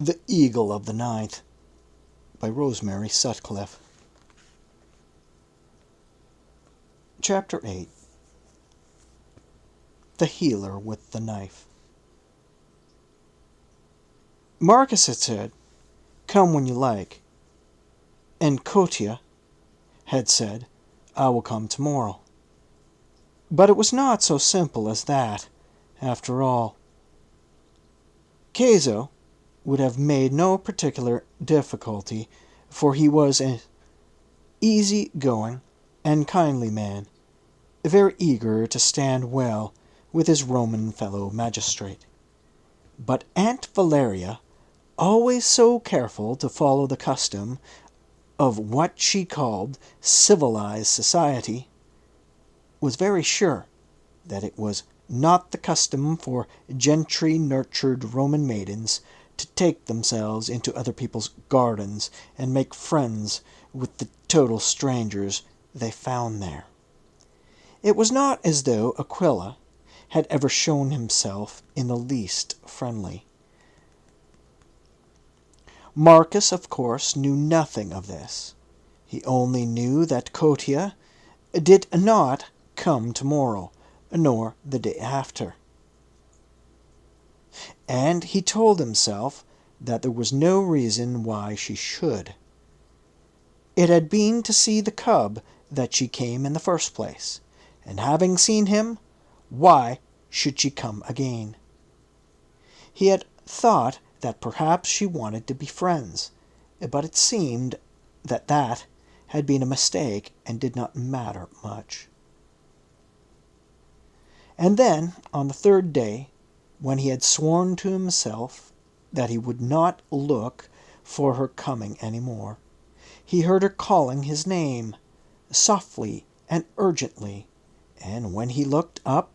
The Eagle of the Ninth by Rosemary Sutcliffe. Chapter 8. The Healer with the Knife. Marcus had said, "Come when you like," and Kotia had said, "I will come tomorrow." But it was not so simple as that, after all. Keizo would have made no particular difficulty, for he was an easy-going and kindly man, very eager to stand well with his Roman fellow magistrate. But Aunt Valeria, always so careful to follow the custom of what she called civilized society, was very sure that it was not the custom for gentry-nurtured Roman maidens to take themselves into other people's gardens and make friends with the total strangers they found there. It was not as though Aquila had ever shown himself in the least friendly. Marcus, of course, knew nothing of this. He only knew that Kotia did not come tomorrow, nor the day after. And he told himself that there was no reason why she should. It had been to see the cub that she came in the first place, and having seen him, why should she come again? He had thought that perhaps she wanted to be friends, but it seemed that that had been a mistake and did not matter much. And then, on the third day, when he had sworn to himself that he would not look for her coming any more, he heard her calling his name, softly and urgently, and when he looked up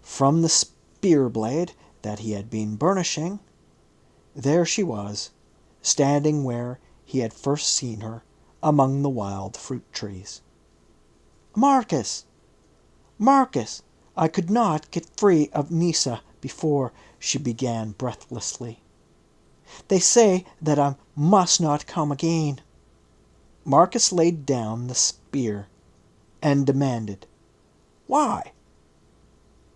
from the spear-blade that he had been burnishing, there she was, standing where he had first seen her, among the wild fruit trees. "Marcus! Marcus! I could not get free of Nisa before," she began breathlessly. "They say that I must not come again." Marcus laid down the spear and demanded, "Why?"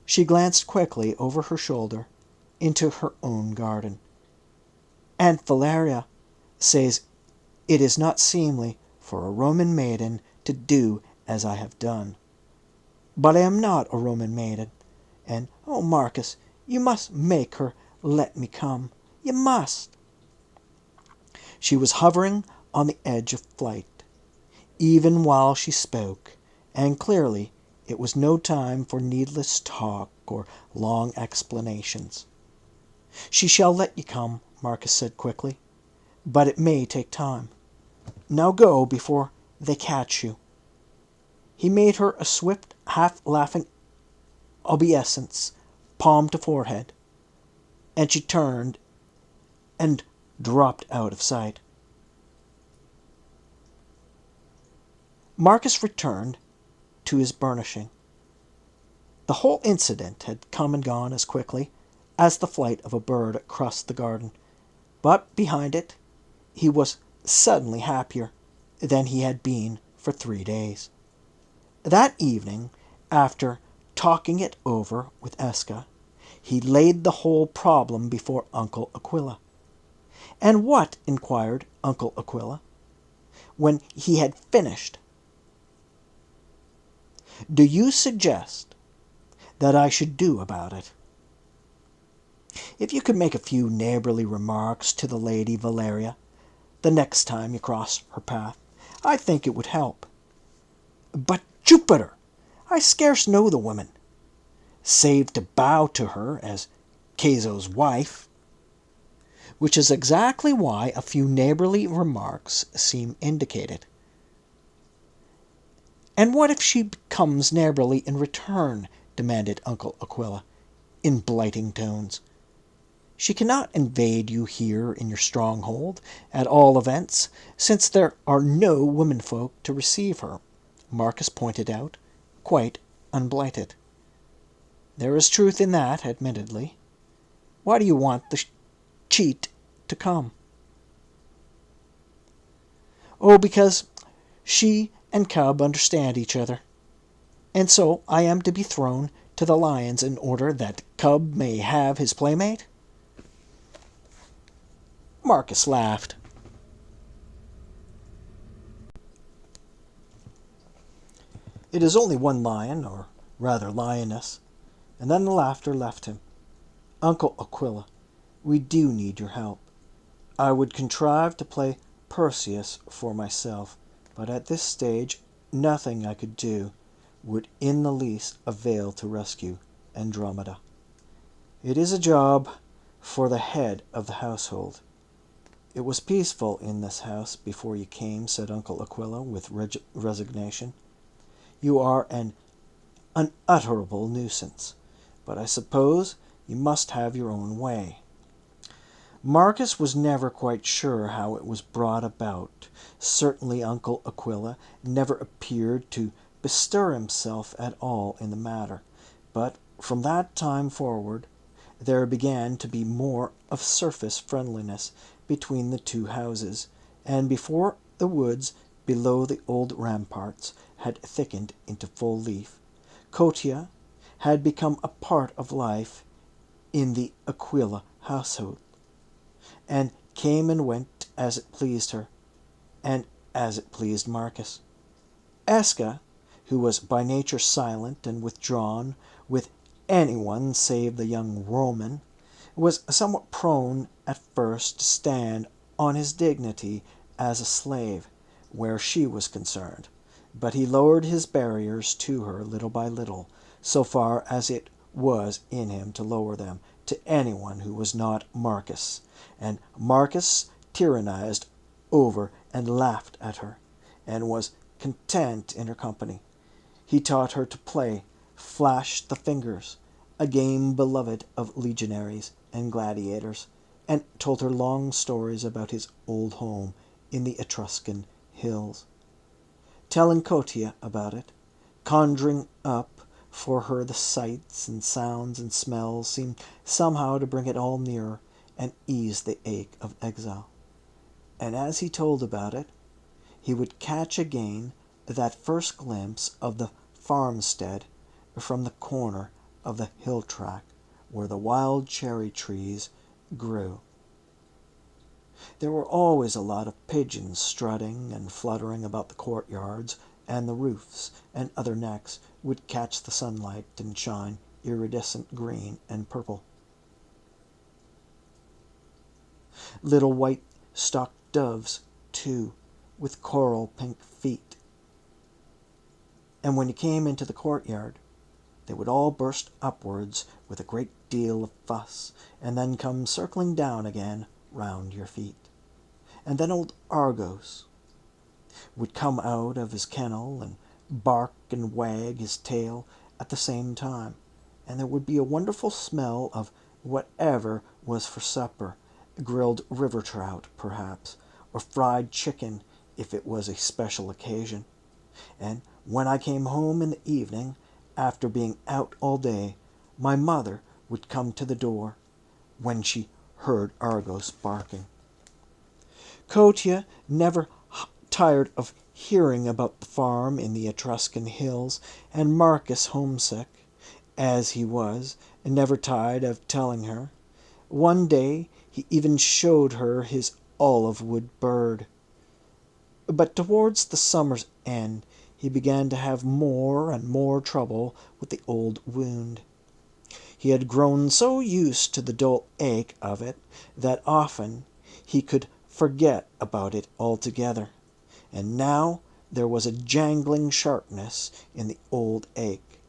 She glanced quickly over her shoulder into her own garden. "Aunt Valeria says it is not seemly for a Roman maiden to do as I have done. But I am not a Roman maiden, and, oh, Marcus, you must make her let me come. You must." She was hovering on the edge of flight, even while she spoke, and clearly it was no time for needless talk or long explanations. "She shall let you come," Marcus said quickly, "but it may take time. Now go before they catch you." He made her a swift, half-laughing obeisance, palm to forehead, and she turned and dropped out of sight. Marcus returned to his burnishing. The whole incident had come and gone as quickly as the flight of a bird across the garden, but behind it he was suddenly happier than he had been for 3 days. That evening, after talking it over with Eska, he laid the whole problem before Uncle Aquila. "And what," inquired Uncle Aquila, when he had finished, "do you suggest that I should do about it?" "If you could make a few neighborly remarks to the Lady Valeria the next time you cross her path, I think it would help." "But Jupiter! I scarce know the woman, save to bow to her as Keizo's wife." Which is exactly why a few neighborly remarks seem indicated. "And what if she becomes neighborly in return?" demanded Uncle Aquila, in blighting tones. "She cannot invade you here in your stronghold, at all events, since there are no womenfolk to receive her," Marcus pointed out, quite unblighted. "There is truth in that, admittedly. Why do you want the cheat to come? Oh, because she and cub understand each other, and so I am to be thrown to the lions in order that cub may have his playmate?" Marcus laughed. "It is only one lion, or rather lioness," and then the laughter left him. "Uncle Aquila, we do need your help. I would contrive to play Perseus for myself, but at this stage nothing I could do would in the least avail to rescue Andromeda. It is a job for the head of the household." "It was peaceful in this house before you came," said Uncle Aquila with resignation. "You are an unutterable nuisance, but I suppose you must have your own way." Marcus was never quite sure how it was brought about. Certainly Uncle Aquila never appeared to bestir himself at all in the matter, but from that time forward there began to be more of surface friendliness between the two houses, and before the woods below the old ramparts had thickened into full leaf, Cotia had become a part of life in the Aquila household, and came and went as it pleased her, and as it pleased Marcus. Esca, who was by nature silent and withdrawn with anyone save the young Roman, was somewhat prone at first to stand on his dignity as a slave, where she was concerned, but he lowered his barriers to her little by little, so far as it was in him to lower them to anyone who was not Marcus, and Marcus tyrannized over and laughed at her, and was content in her company. He taught her to play Flash the Fingers, a game beloved of legionaries and gladiators, and told her long stories about his old home in the Etruscan hills. Telling Cotia about it, conjuring up for her the sights and sounds and smells, seemed somehow to bring it all nearer and ease the ache of exile. And as he told about it, he would catch again that first glimpse of the farmstead from the corner of the hill track where the wild cherry trees grew. There were always a lot of pigeons strutting and fluttering about the courtyards, and the roofs and other necks would catch the sunlight and shine iridescent green and purple. Little white-stocked doves, too, with coral pink feet. And when you came into the courtyard, they would all burst upwards with a great deal of fuss, and then come circling down again round your feet. And then old Argos would come out of his kennel and bark and wag his tail at the same time, and there would be a wonderful smell of whatever was for supper, grilled river trout, perhaps, or fried chicken if it was a special occasion. And when I came home in the evening, after being out all day, my mother would come to the door when she heard Argos barking. Cotia never tired of hearing about the farm in the Etruscan hills, and Marcus, homesick as he was, never tired of telling her. One day he even showed her his olive-wood bird. But towards the summer's end he began to have more and more trouble with the old wound. He had grown so used to the dull ache of it that often he could forget about it altogether, and now there was a jangling sharpness in the old ache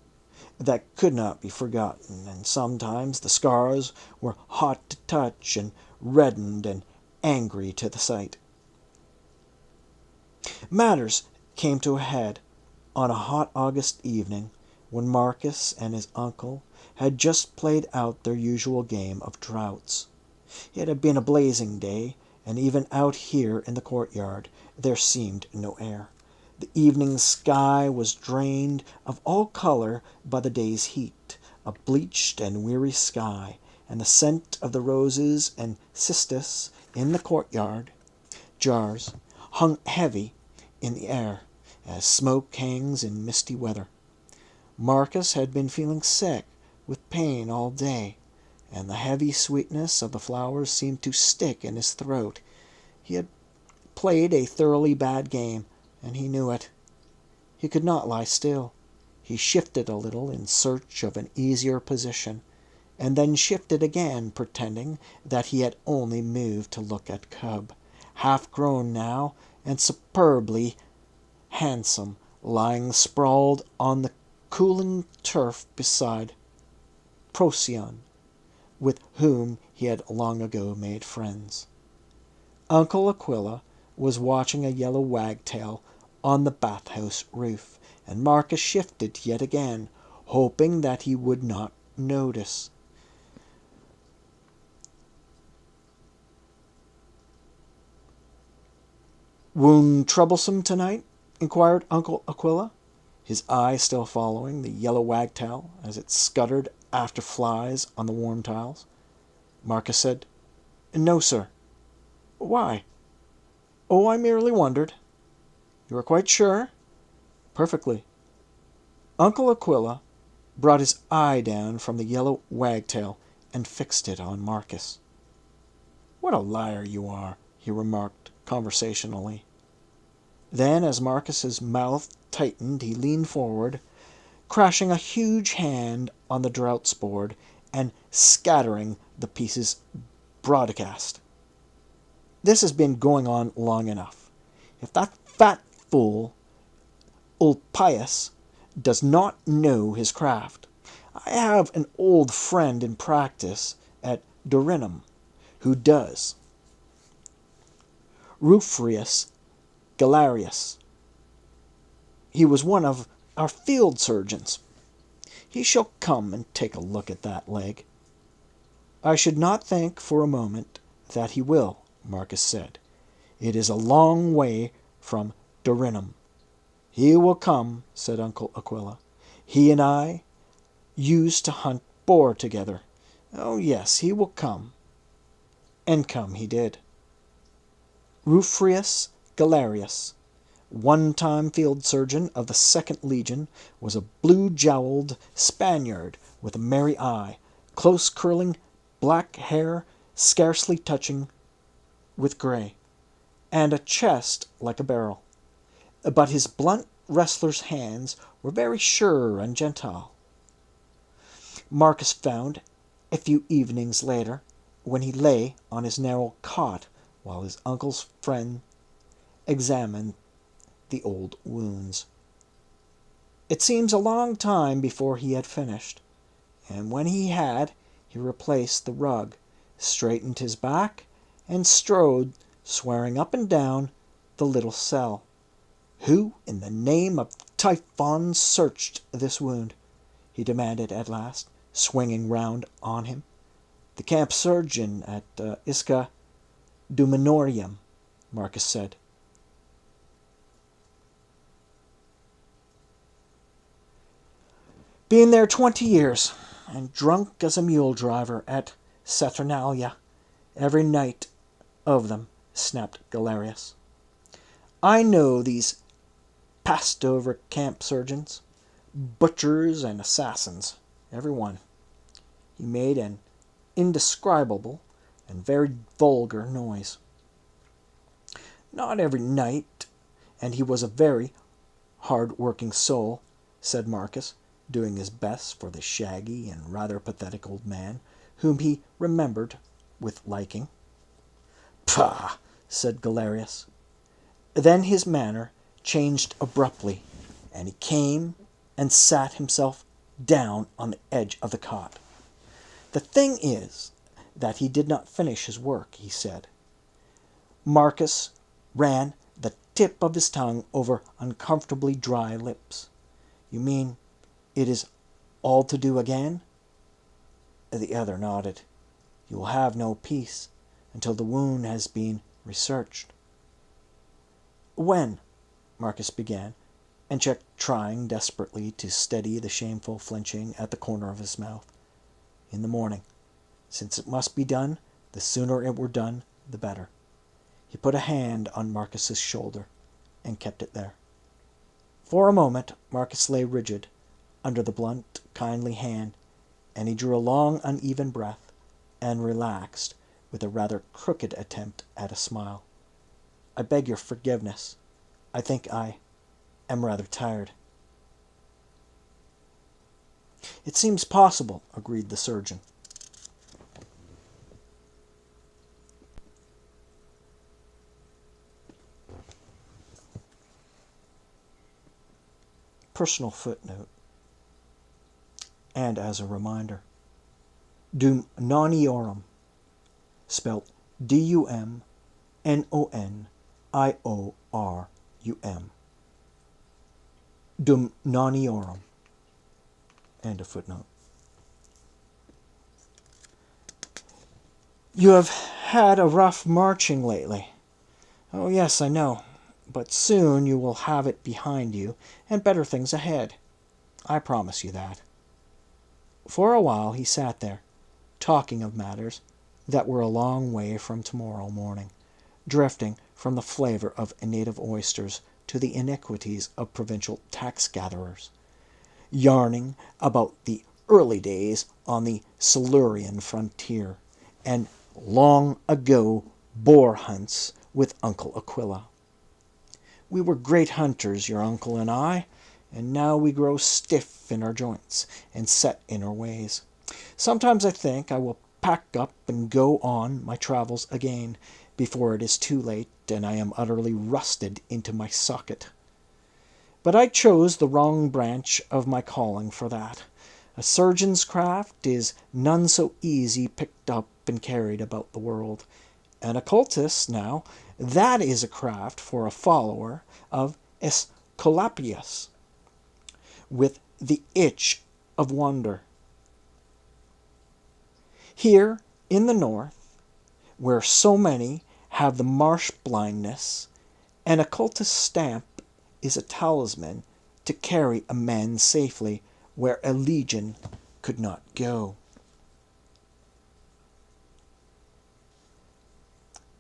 that could not be forgotten, and sometimes the scars were hot to touch and reddened and angry to the sight. Matters came to a head on a hot August evening when Marcus and his uncle had just played out their usual game of draughts. It had been a blazing day, and even out here in the courtyard there seemed no air. The evening sky was drained of all color by the day's heat, a bleached and weary sky, and the scent of the roses and cistus In the courtyard, jars hung heavy in the air, as smoke hangs in misty weather. Marcus had been feeling sick with pain all day, and the heavy sweetness of the flowers seemed to stick in his throat. He had played a thoroughly bad game, and he knew it. He could not lie still. He shifted a little in search of an easier position, and then shifted again, pretending that he had only moved to look at Cub, half grown now and superbly handsome, lying sprawled on the cooling turf beside Procyon, with whom he had long ago made friends. Uncle Aquila was watching a yellow wagtail on the bathhouse roof, and Marcus shifted yet again, hoping that he would not notice. "Wound troublesome tonight?" inquired Uncle Aquila, his eye still following the yellow wagtail as it scuttered after flies on the warm tiles. Marcus said, "No, sir." "Why?" "Oh, I merely wondered." "You are quite sure?" "Perfectly." Uncle Aquila brought his eye down from the yellow wagtail and fixed it on Marcus. "What a liar you are," he remarked conversationally. Then, as Marcus's mouth tightened, he leaned forward, crashing a huge hand on the draughts board and scattering the pieces broadcast. "This has been going on long enough. If that fat fool, Ulpius, does not know his craft. I have an old friend in practice at Dorinum who does. Rufrius Galerius. He was one of our field surgeons. He shall come and take a look at that leg." "I should not think for a moment that he will," Marcus said. "It is a long way from Dorinum." "He will come," said Uncle Aquila. "He and I used to hunt boar together. Oh, yes, he will come." And come he did. Rufrius Galerius, one-time field surgeon of the 2nd Legion, was a blue-jowled Spaniard with a merry eye, close curling black hair scarcely touching with grey, and a chest like a barrel. But his blunt wrestler's hands were very sure and gentle. Marcus found, a few evenings later, when he lay on his narrow cot while his uncle's friend examined the old wounds. It seems a long time before he had finished, and when he had, he replaced the rug, straightened his back, and strode, swearing up and down, the little cell. "Who, in the name of Typhon, searched this wound?" he demanded at last, swinging round on him. "The camp surgeon at Isca Duminorium," Marcus said. "Been there 20 years, and drunk as a mule driver at Saturnalia, every night of them," snapped Galerius. "I know these passed-over camp surgeons. Butchers and assassins, every one." He made an indescribable and very vulgar noise. "Not every night, and he was a very hard-working soul," said Marcus, doing his best for the shaggy and rather pathetic old man, whom he remembered with liking. "Pah!" said Galerius. Then his manner changed abruptly, and he came and sat himself down on the edge of the cot. "The thing is that he did not finish his work," he said. Marcus ran the tip of his tongue over uncomfortably dry lips. "You mean it is all to do again?" The other nodded. "You will have no peace until the wound has been researched." "When?" Marcus began, and checked, trying desperately to steady the shameful flinching at the corner of his mouth. "In the morning. Since it must be done, the sooner it were done, the better. He put a hand on Marcus's shoulder and kept it there. For a moment Marcus lay rigid under the blunt, kindly hand, and he drew a long, uneven breath and relaxed with a rather crooked attempt at a smile. "I beg your forgiveness. I think I am rather tired." "It seems possible," agreed the surgeon. Personal footnote. And as a reminder, Dum noniorum, spelt D-U-M-N-O-N-I-O-R-U-M. Dum noniorum. End of footnote. "You have had a rough marching lately." "Oh, yes, I know. But soon you will have it behind you and better things ahead. I promise you that." For a while he sat there, talking of matters that were a long way from tomorrow morning, drifting from the flavor of native oysters to the iniquities of provincial tax-gatherers, yarning about the early days on the Silurian frontier, and long ago boar hunts with Uncle Aquila. "We were great hunters, your uncle and I, and now we grow stiff in our joints and set in our ways. Sometimes I think I will pack up and go on my travels again before it is too late and I am utterly rusted into my socket. But I chose the wrong branch of my calling for that. A surgeon's craft is none so easy picked up and carried about the world. An occultist, now, that is a craft for a follower of Aesculapius, with the itch of wonder. Here in the north, where so many have the marsh blindness, an occultist stamp is a talisman to carry a man safely where a legion could not go."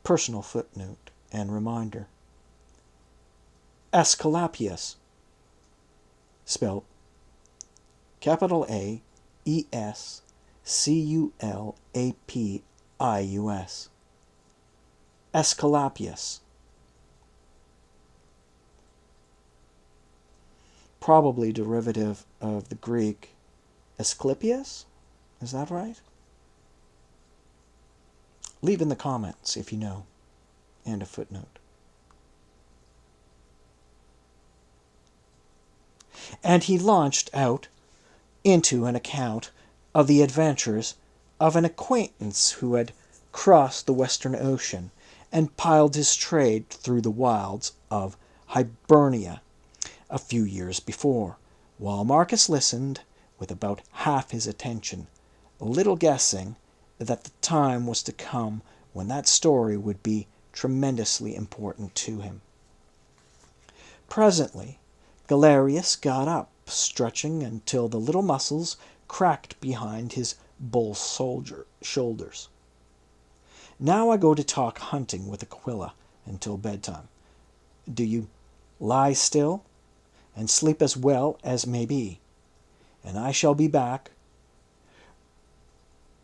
Personal footnote and reminder. Aesculapius, spelled Aesculapius. Aesculapius. Probably derivative of the Greek Asclepius? Is that right? Leave in the comments if you know. And a footnote. And he launched out into an account of the adventures of an acquaintance who had crossed the Western Ocean and plied his trade through the wilds of Hibernia a few years before, while Marcus listened with about half his attention, little guessing that the time was to come when that story would be tremendously important to him. Presently Galerius got up, stretching until the little muscles cracked behind his bull shoulders. "Now I go to talk hunting with Aquila until bedtime. Do you lie still and sleep as well as may be, and I shall be back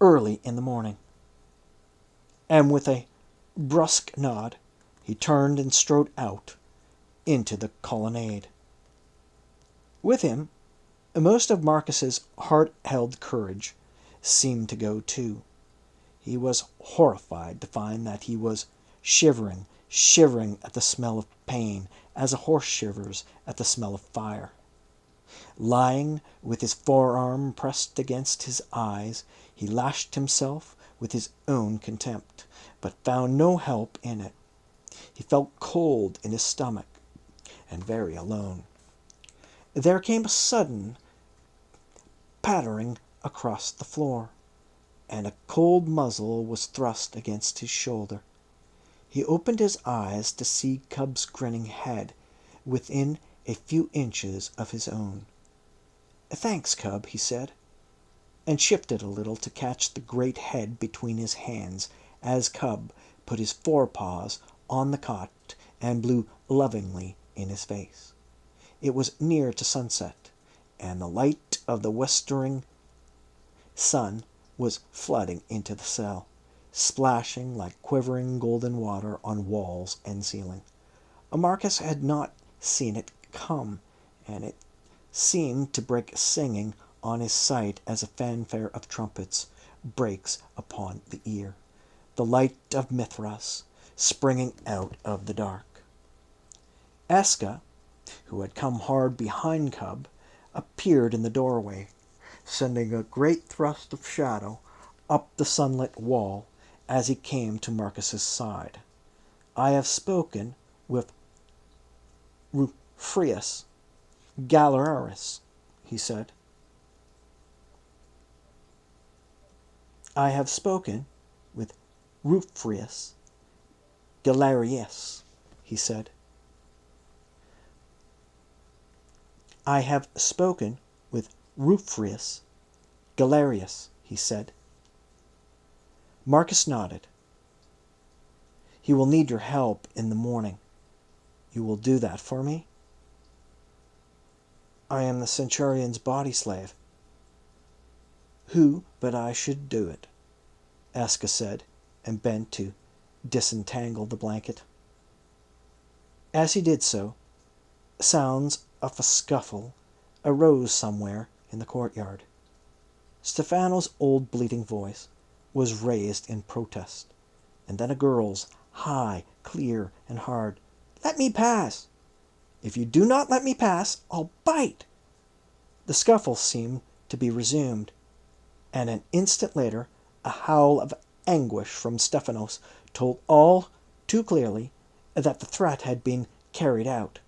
early in the morning." And with a brusque nod, he turned and strode out into the colonnade. With him, most of Marcus's hard-held courage seemed to go too. He was horrified to find that he was shivering at the smell of pain, as a horse shivers at the smell of fire. Lying with his forearm pressed against his eyes, he lashed himself with his own contempt, but found no help in it. He felt cold in his stomach, and very alone. There came a sudden pattering across the floor, and a cold muzzle was thrust against his shoulder. He opened his eyes to see Cub's grinning head within a few inches of his own. "Thanks, Cub," he said, and shifted a little to catch the great head between his hands as Cub put his forepaws on the cot and blew lovingly in his face. It was near to sunset, and the light of the westering sun was flooding into the cell, splashing like quivering golden water on walls and ceiling. Marcus had not seen it come, and it seemed to break singing on his sight as a fanfare of trumpets breaks upon the ear, the light of Mithras springing out of the dark. Eska, who had come hard behind Cub, appeared in the doorway, sending a great thrust of shadow up the sunlit wall as he came to Marcus's side. "I have spoken with Rufrius Galerius," he said. "I have spoken with Rufrius Galerius," he said. "I have spoken with Rufrius Galerius," he said. Marcus nodded. "He will need your help in the morning. You will do that for me?" "I am the centurion's body slave." "Who but I should do it?" Eska said, and bent to disentangle the blanket. As he did so, sounds of a scuffle arose somewhere in the courtyard. Stefano's old bleating voice was raised in protest, and then a girl's, high, clear, and hard, "Let me pass! If you do not let me pass, I'll bite!" The scuffle seemed to be resumed, and an instant later a howl of anguish from Stephanos told all too clearly that the threat had been carried out.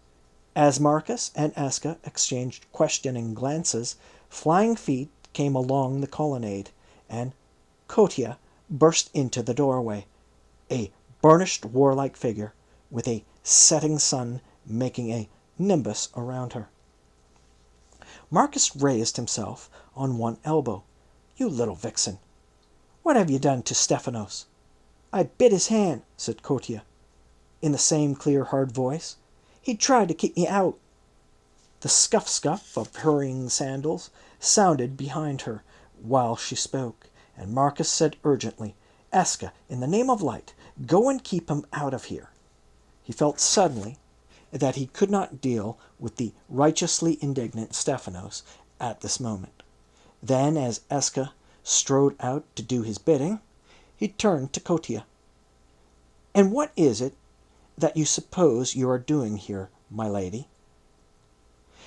As Marcus and Eska exchanged questioning glances, flying feet came along the colonnade, and Kotia burst into the doorway, a burnished warlike figure, with a setting sun making a nimbus around her. Marcus raised himself on one elbow. "You little vixen! What have you done to Stephanos?" "I bit his hand," said Kotia, in the same clear, hard voice. "He tried to keep me out." The scuff-scuff of hurrying sandals sounded behind her while she spoke, and Marcus said urgently, "Eska, in the name of light, go and keep him out of here." He felt suddenly that he could not deal with the righteously indignant Stephanos at this moment. Then, as Eska strode out to do his bidding, he turned to Kotia. "And what is it that you suppose you are doing here, my lady?"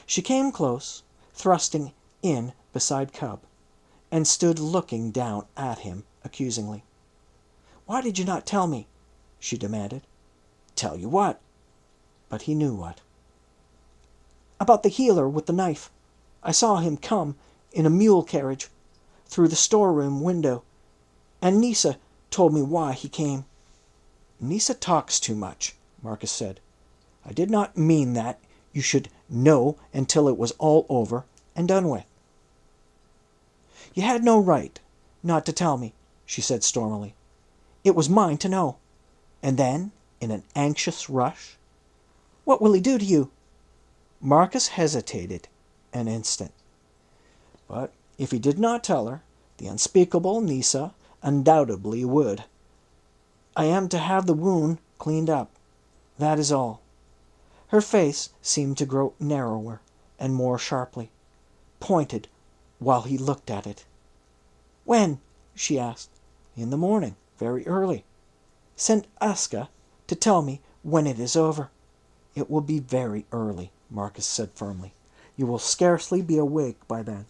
She came close, thrusting in beside Cub, and stood looking down at him accusingly. "Why did you not tell me?" she demanded. "Tell you what?" But he knew what. "About the healer with the knife. I saw him come in a mule carriage through the storeroom window, and Nisa told me why he came." "Nisa talks too much," Marcus said. "I did not mean that you should know until it was all over and done with." "You had no right not to tell me," she said stormily. "It was mine to know." And then, in an anxious rush, "What will he do to you?" Marcus hesitated an instant. But if he did not tell her, the unspeakable Nisa undoubtedly would. "I am to have the wound cleaned up. That is all." Her face seemed to grow narrower and more sharply, pointed while he looked at it. "When?" she asked. "In the morning, very early." "Send Eska to tell me when it is over." "It will be very early," Marcus said firmly. "You will scarcely be awake by then."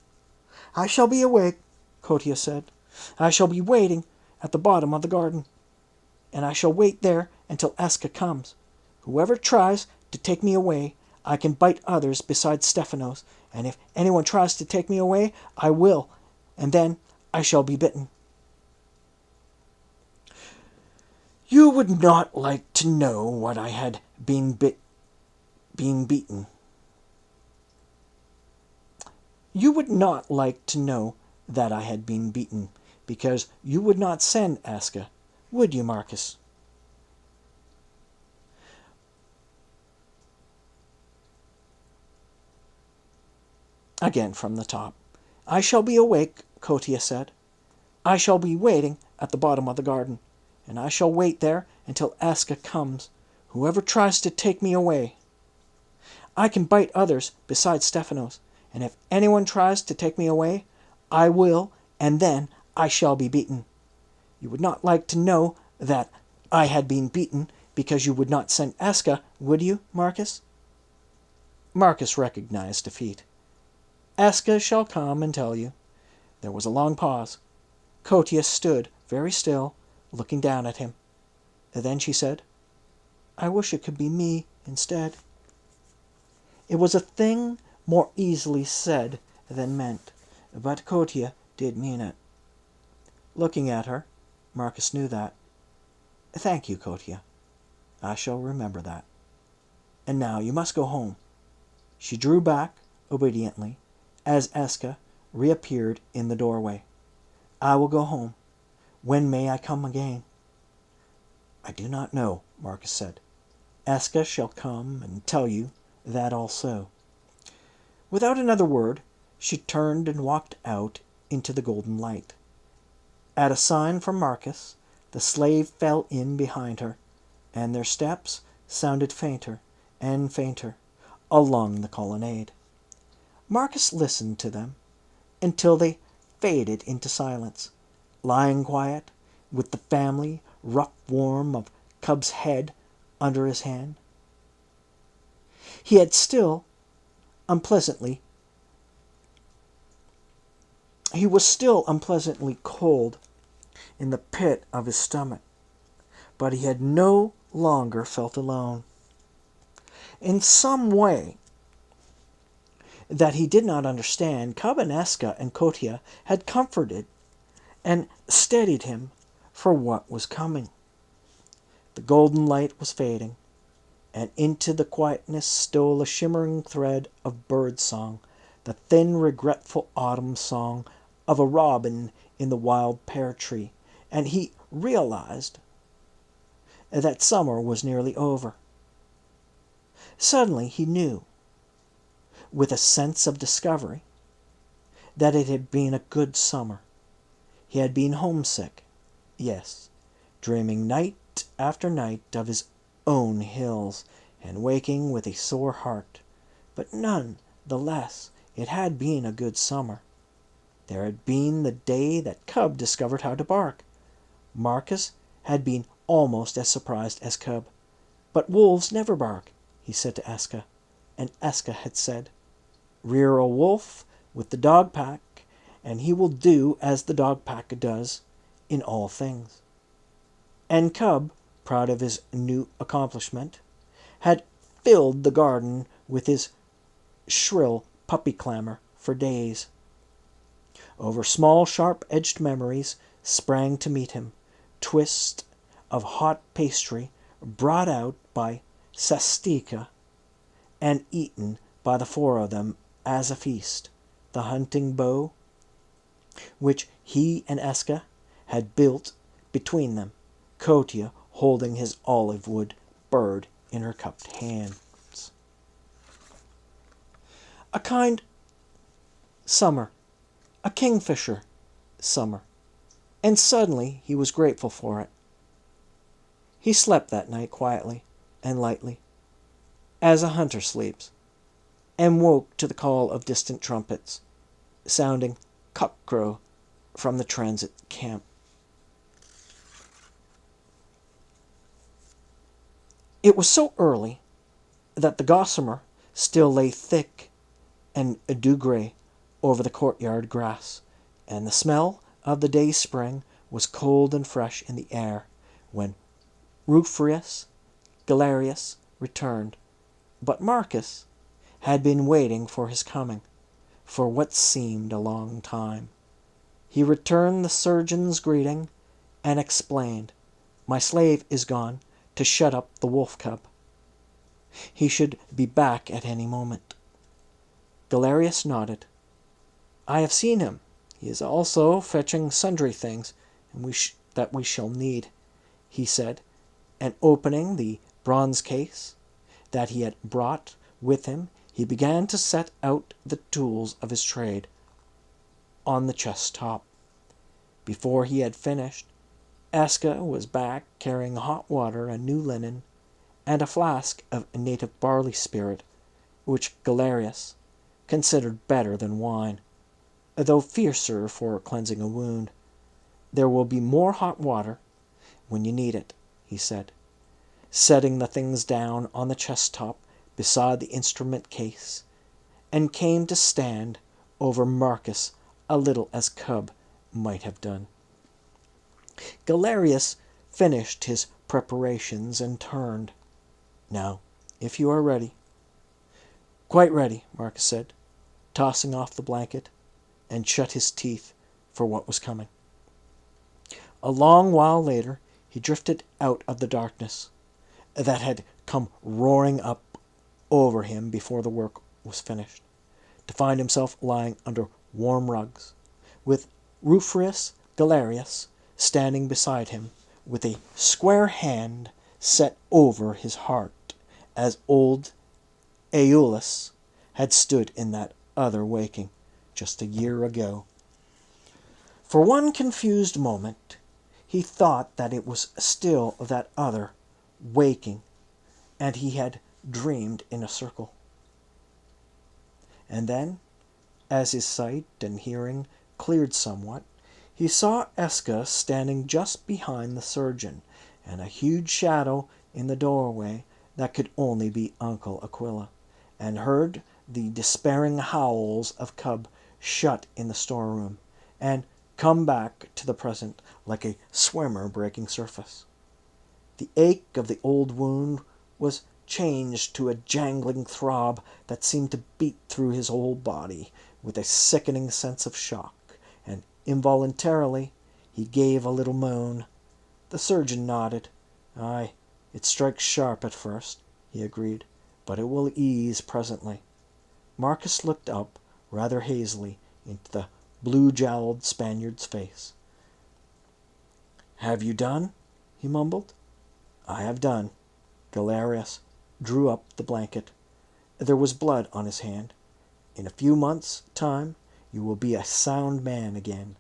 "I shall be awake," Kotia said. "I shall be waiting at the bottom of the garden. And I shall wait there until Eska comes. Whoever tries to take me away, I can bite others besides Stephanos, and if anyone tries to take me away, I will, and then I shall be bitten." "You would not like to know what I had been beaten. You would not like to know that I had been beaten, because you would not send Eska, would you, Marcus?" Again from the top. "I shall be awake," Kotia said. "I shall be waiting at the bottom of the garden, and I shall wait there until Aska comes, whoever tries to take me away. I can bite others besides Stephanos, and if anyone tries to take me away, I will, and then I shall be beaten. You would not like to know that I had been beaten because you would not send Aska, would you, Marcus?" Marcus recognized defeat. "Aska shall come and tell you." There was a long pause. Kotia stood very still, looking down at him. Then she said, "I wish it could be me instead." It was a thing more easily said than meant, but Kotia did mean it. Looking at her, Marcus knew that. "Thank you, Kotia. I shall remember that. And now you must go home." She drew back obediently as Aska reappeared in the doorway. "I will go home. When may I come again?" "I do not know," Marcus said. "Aska shall come and tell you that also." Without another word, she turned and walked out into the golden light. At a sign from Marcus, the slave fell in behind her, and their steps sounded fainter and fainter along the colonnade. Marcus listened to them until they faded into silence, lying quiet, with the family rough warm of Cub's head under his hand. He was still unpleasantly cold in the pit of his stomach, but he had no longer felt alone. In some way that he did not understand, Cub and Aska and Kotia had comforted and steadied him for what was coming. The golden light was fading, and into the quietness stole a shimmering thread of bird song, the thin, regretful autumn song of a robin in the wild pear tree, and he realized that summer was nearly over. Suddenly he knew, with a sense of discovery, that it had been a good summer. He had been homesick, yes, dreaming night after night of his own hills, and waking with a sore heart, but none the less it had been a good summer. There had been the day that Cub discovered how to bark. Marcus had been almost as surprised as Cub. "But wolves never bark," he said to Aska, and Aska had said, "Rear a wolf with the dog pack, and he will do as the dog pack does in all things." And Cub, proud of his new accomplishment, had filled the garden with his shrill puppy clamor for days. Over small sharp-edged memories sprang to meet him, twists of hot pastry brought out by Sastika and eaten by the four of them as a feast, the hunting bow which he and Aska had built between them, Kotia holding his olive wood bird in her cupped hands. A kind summer, a kingfisher summer, and suddenly he was grateful for it. He slept that night quietly and lightly, as a hunter sleeps, and woke to the call of distant trumpets, sounding cock-crow from the transit camp. It was so early that the gossamer still lay thick and dew-grey over the courtyard grass, and the smell of the day spring was cold and fresh in the air when Rufus Galerius returned. But Marcus had been waiting for his coming for what seemed a long time. He returned the surgeon's greeting and explained, "My slave is gone to shut up the wolf cub. He should be back at any moment." Galerius nodded. "I have seen him. He is also fetching sundry things that we shall need," he said, and opening the bronze case that he had brought with him, He began to set out the tools of his trade on the chest top. Before he had finished, Eska was back carrying hot water and new linen, and a flask of native barley spirit, which Galerius considered better than wine, though fiercer for cleansing a wound. "There will be more hot water when you need it," he said, setting the things down on the chest top beside the instrument case, and came to stand over Marcus a little as Cub might have done. Galerius finished his preparations and turned. "Now, if you are ready." "Quite ready," Marcus said, tossing off the blanket, and shut his teeth for what was coming. A long while later he drifted out of the darkness that had come roaring up over him before the work was finished, to find himself lying under warm rugs, with Rufus Galerius standing beside him with a square hand set over his heart, as old Aeolus had stood in that other waking just a year ago. For one confused moment he thought that it was still that other waking, and he had dreamed in a circle. And then, as his sight and hearing cleared somewhat, he saw Eska standing just behind the surgeon, and a huge shadow in the doorway that could only be Uncle Aquila, and heard the despairing howls of Cub shut in the storeroom, and come back to the present like a swimmer breaking surface. The ache of the old wound was changed to a jangling throb that seemed to beat through his whole body with a sickening sense of shock, and involuntarily he gave a little moan. The surgeon nodded. "Aye, it strikes sharp at first," he agreed, "but it will ease presently." Marcus looked up rather hazily into the blue-jowled Spaniard's face. "Have you done?" he mumbled. "I have done." Galerius drew up the blanket. There was blood on his hand. "In a few months' time you will be a sound man again.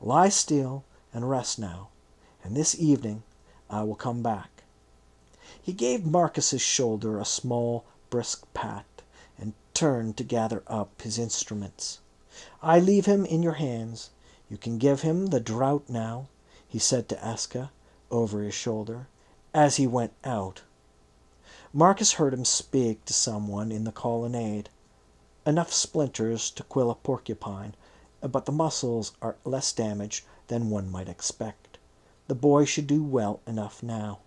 Lie still and rest now, and this evening I will come back." He gave Marcus's shoulder a small, brisk pat, and turned to gather up his instruments. "I leave him in your hands. You can give him the draught now," he said to Eska over his shoulder, as he went out. Marcus heard him speak to someone in the colonnade. "Enough splinters to quill a porcupine, but the muscles are less damaged than one might expect. The boy should do well enough now."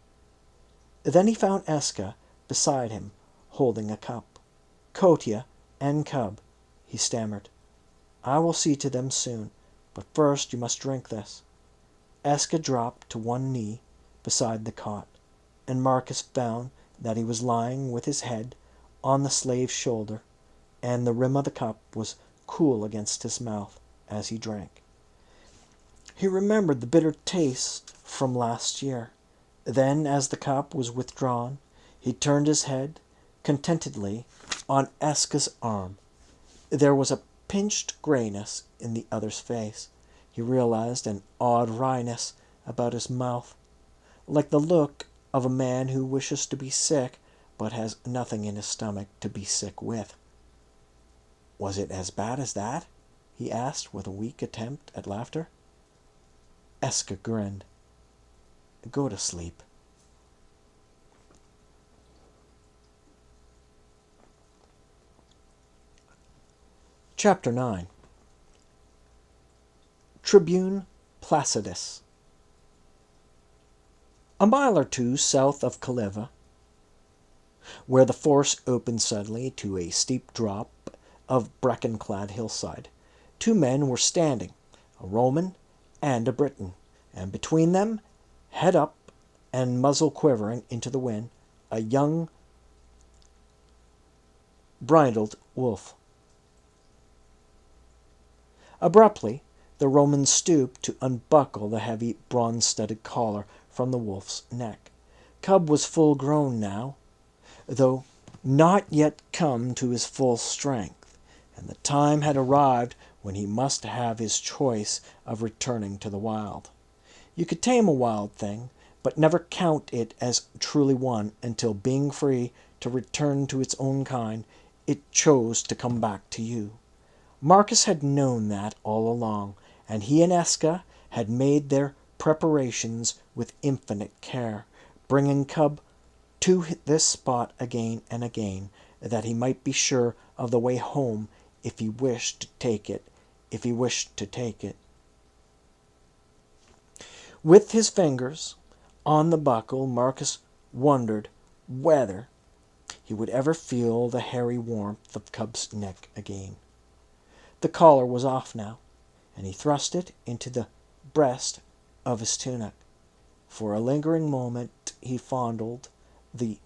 Then he found Eska beside him, holding a cup. "Kotia and Cub," he stammered. "I will see to them soon, but first you must drink this." Eska dropped to one knee beside the cot, and Marcus found that he was lying with his head on the slave's shoulder, and the rim of the cup was cool against his mouth as he drank. He remembered the bitter taste from last year. Then, as the cup was withdrawn, he turned his head contentedly on Eska's arm. There was a pinched grayness in the other's face. He realized an odd wryness about his mouth, like the look of a man who wishes to be sick, but has nothing in his stomach to be sick with. "Was it as bad as that?" he asked with a weak attempt at laughter. Eska grinned. "Go to sleep." Chapter 9. Tribune Placidus. A mile or two south of Caliva, where the force opened suddenly to a steep drop of bracken-clad hillside, two men were standing, a Roman and a Briton, and between them, head up and muzzle quivering into the wind, a young bridled wolf. Abruptly, the Roman stooped to unbuckle the heavy bronze-studded collar from the wolf's neck. Cub was full grown now, though not yet come to his full strength, and the time had arrived when he must have his choice of returning to the wild. You could tame a wild thing, but never count it as truly one until, being free to return to its own kind, it chose to come back to you. Marcus had known that all along, and he and Eska had made their preparations with infinite care, bringing Cub to this spot again and again, that he might be sure of the way home if he wished to take it. With his fingers on the buckle, Marcus wondered whether he would ever feel the hairy warmth of Cub's neck again. The collar was off now, and he thrust it into the breast of his tunic. For a lingering moment he fondled the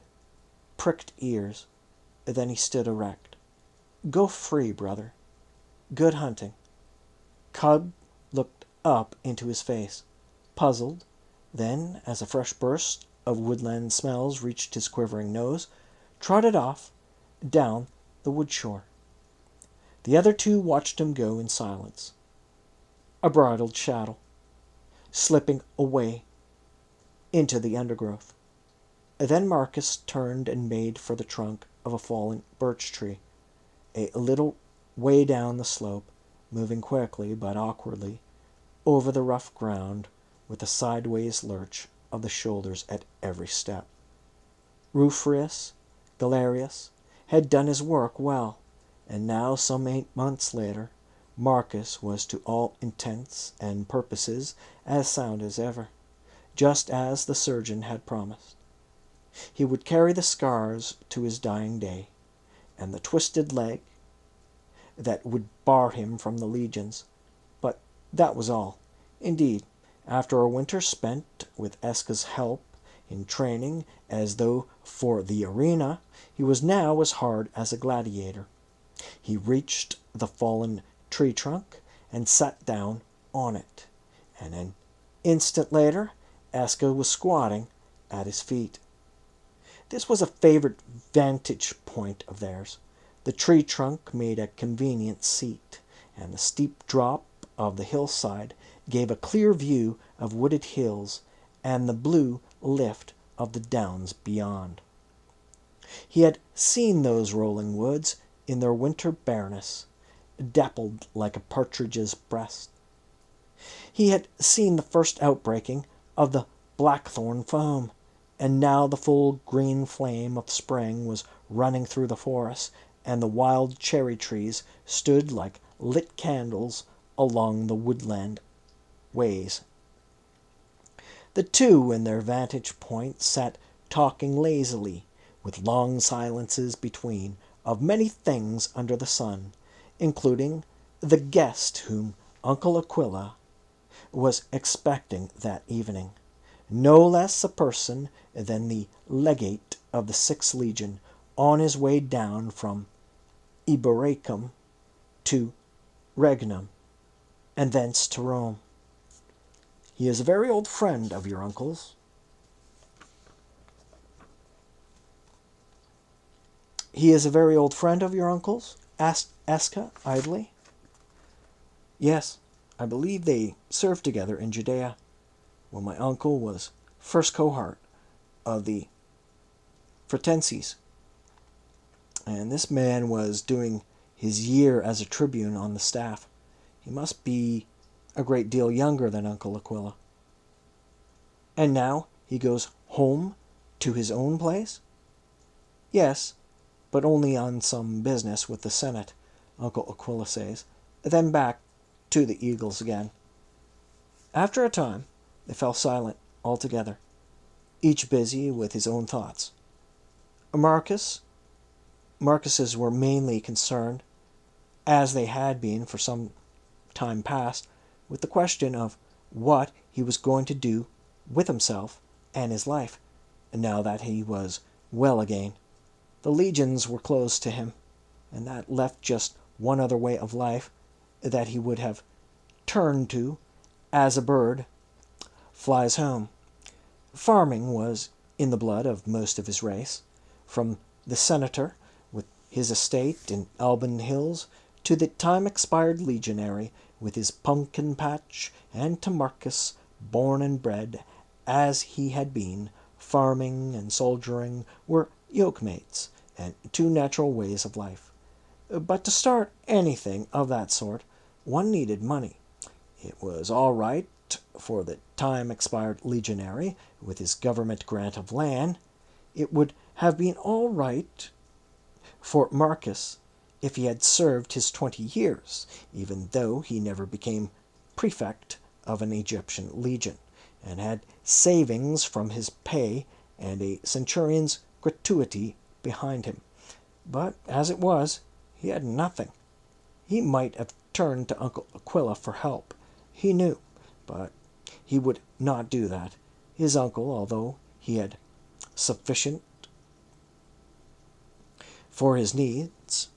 pricked ears, then he stood erect. "Go free, brother. Good hunting." Cub looked up into his face, puzzled. Then, as a fresh burst of woodland smells reached his quivering nose, trotted off down the wood shore. The other two watched him go in silence, a bridled shadow, slipping away into the undergrowth. Then Marcus turned and made for the trunk of a fallen birch tree, a little way down the slope, moving quickly but awkwardly over the rough ground with a sideways lurch of the shoulders at every step. Rufus Galerius had done his work well, and now, some 8 months later, Marcus was to all intents and purposes as sound as ever, just as the surgeon had promised. He would carry the scars to his dying day, and the twisted leg that would bar him from the legions, but that was all. Indeed, after a winter spent with Eska's help in training as though for the arena, he was now as hard as a gladiator. He reached the fallen tree trunk and sat down on it, and an instant later Eska was squatting at his feet. This was a favorite vantage point of theirs. The tree trunk made a convenient seat, and the steep drop of the hillside gave a clear view of wooded hills and the blue lift of the downs beyond. He had seen those rolling woods in their winter bareness, dappled like a partridge's breast. He had seen the first outbreaking of the blackthorn foam, and now the full green flame of spring was running through the forest, and the wild cherry trees stood like lit candles along the woodland ways. The two in their vantage point sat talking lazily, with long silences between, of many things under the sun, including the guest whom Uncle Aquila was expecting that evening, no less a person than the legate of the 6th Legion, on his way down from Ibericum to Regnum, and thence to Rome. "He is a very old friend of your uncle's." "He is a very old friend of your uncle's?" asked Eska idly. "Yes, I believe they served together in Judea, when my uncle was first cohort of the Fretenses, and this man was doing his year as a tribune on the staff. He must be a great deal younger than Uncle Aquila." "And now he goes home to his own place?" "Yes, but only on some business with the Senate, Uncle Aquila says, then back to the Eagles again." After a time they fell silent altogether, each busy with his own thoughts. Marcus's were mainly concerned, as they had been for some time past, with the question of what he was going to do with himself and his life, now that he was well again. The legions were closed to him, and that left just one other way of life that he would have turned to as a bird flies home. Farming was in the blood of most of his race, from the senator, with his estate in Alban Hills, to the time-expired legionary, with his pumpkin patch, and to Marcus, born and bred, as he had been, farming and soldiering, were yoke-mates, and two natural ways of life. But to start anything of that sort, one needed money. It was all right for the time-expired legionary, with his government grant of land. It would have been all right for Marcus if he had served his 20 years, even though he never became prefect of an Egyptian legion, and had savings from his pay and a centurion's gratuity behind him. But as it was, he had nothing. He might have turned to Uncle Aquila for help, he knew, but he would not do that. His uncle, although he had sufficient for his needs,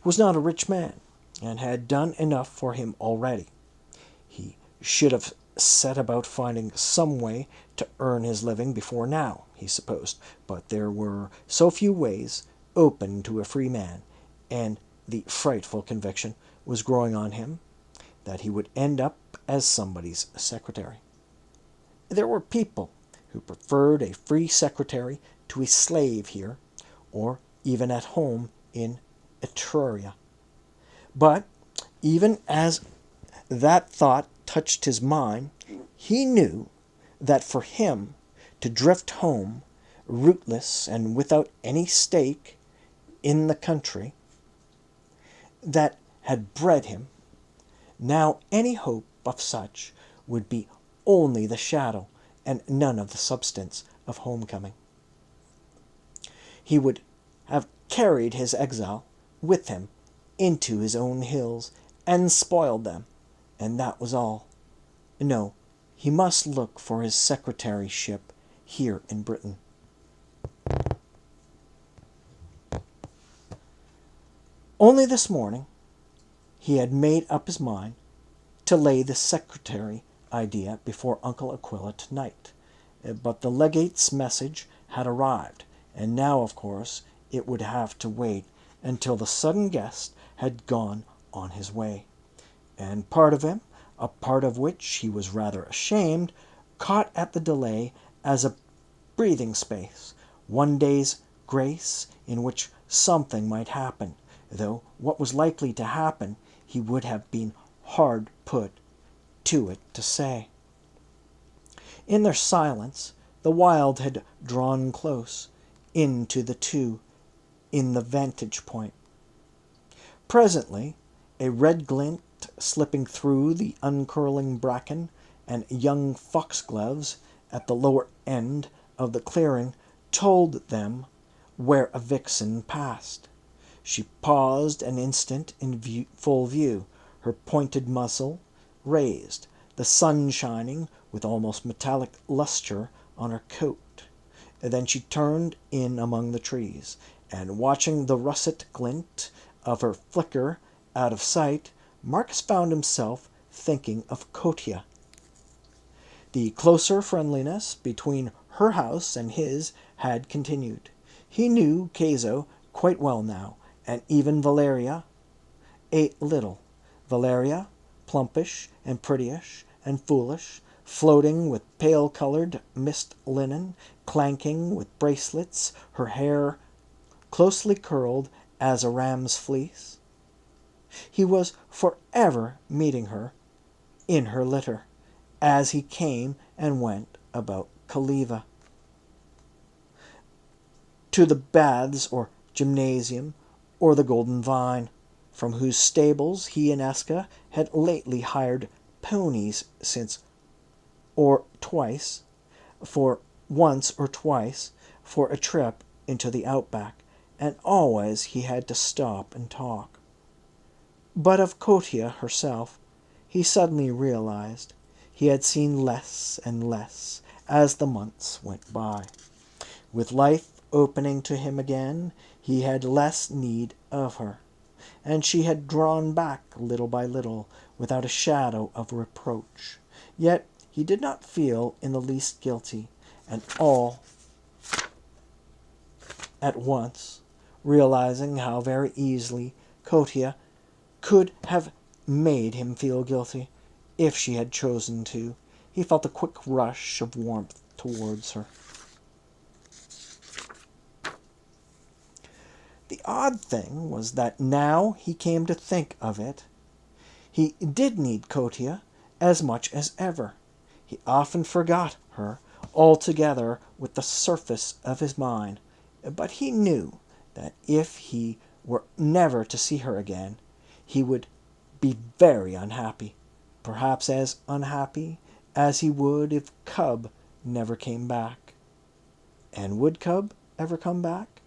was not a rich man, and had done enough for him already. He should have set about finding some way to earn his living before now, he supposed, but there were so few ways open to a free man, and the frightful conviction was growing on him that he would end up as somebody's secretary. There were people who preferred a free secretary to a slave here, or even at home in Etruria. But even as that thought touched his mind, he knew that for him to drift home, rootless and without any stake in the country that had bred him, now any hope of such would be only the shadow and none of the substance of homecoming. He would have carried his exile with him into his own hills and spoiled them, and that was all. No, he must look for his secretaryship here in Britain. Only this morning he had made up his mind to lay the secretary idea before Uncle Aquila tonight. But the legate's message had arrived, and now, of course, it would have to wait until the sudden guest had gone on his way. And part of him, a part of which he was rather ashamed, caught at the delay as a breathing space, one day's grace in which something might happen, though what was likely to happen he would have been hard put to it to say. In their silence, the wild had drawn close into the two in the vantage point. Presently, a red glint slipping through the uncurling bracken and young foxgloves at the lower end of the clearing told them where a vixen passed. She paused an instant in full view, her pointed muzzle raised, the sun shining with almost metallic lustre on her coat. Then she turned in among the trees, and watching the russet glint of her flicker out of sight, Marcus found himself thinking of Kotia. The closer friendliness between her house and his had continued. He knew Caso quite well now, and even Valeria a little. Valeria, plumpish and prettyish and foolish, floating with pale-colored mist linen, clanking with bracelets, her hair closely curled as a ram's fleece. He was forever meeting her in her litter, as he came and went about Khaliva, to the baths or gymnasium or the Golden Vine, from whose stables he and Eska had lately hired ponies once or twice for a trip into the outback, and always he had to stop and talk. But of Kotia herself, he suddenly realized he had seen less and less as the months went by. With life opening to him again, he had less need of her, and she had drawn back little by little without a shadow of reproach. Yet he did not feel in the least guilty, and all at once, realizing how very easily Kotia could have made him feel guilty if she had chosen to. He felt a quick rush of warmth towards her. The odd thing was that now he came to think of it, he did need Kotia as much as ever. He often forgot her altogether with the surface of his mind, but he knew that if he were never to see her again, he would be very unhappy, perhaps as unhappy as he would if Cub never came back. And would Cub ever come back?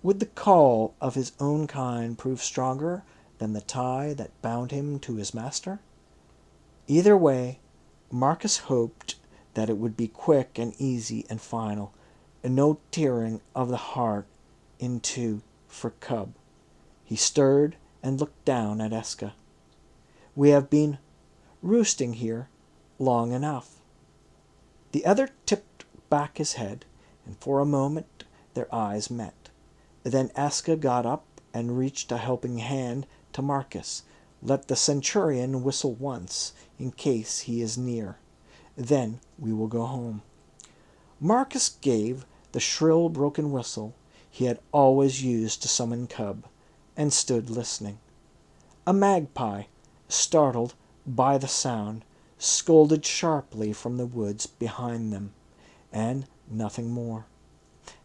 Would the call of his own kind prove stronger than the tie that bound him to his master? Either way, Marcus hoped that it would be quick and easy and final, and no tearing of the heart in two for Cub. He stirred and looked down at Eska. We have been roosting here long enough. The other tipped back his head, and for a moment their eyes met. Then Eska got up and reached a helping hand to Marcus. Let the centurion whistle once, in case he is near. Then we will go home. Marcus gave the shrill broken whistle he had always used to summon Cub, and stood listening. A magpie, startled by the sound, scolded sharply from the woods behind them, and nothing more.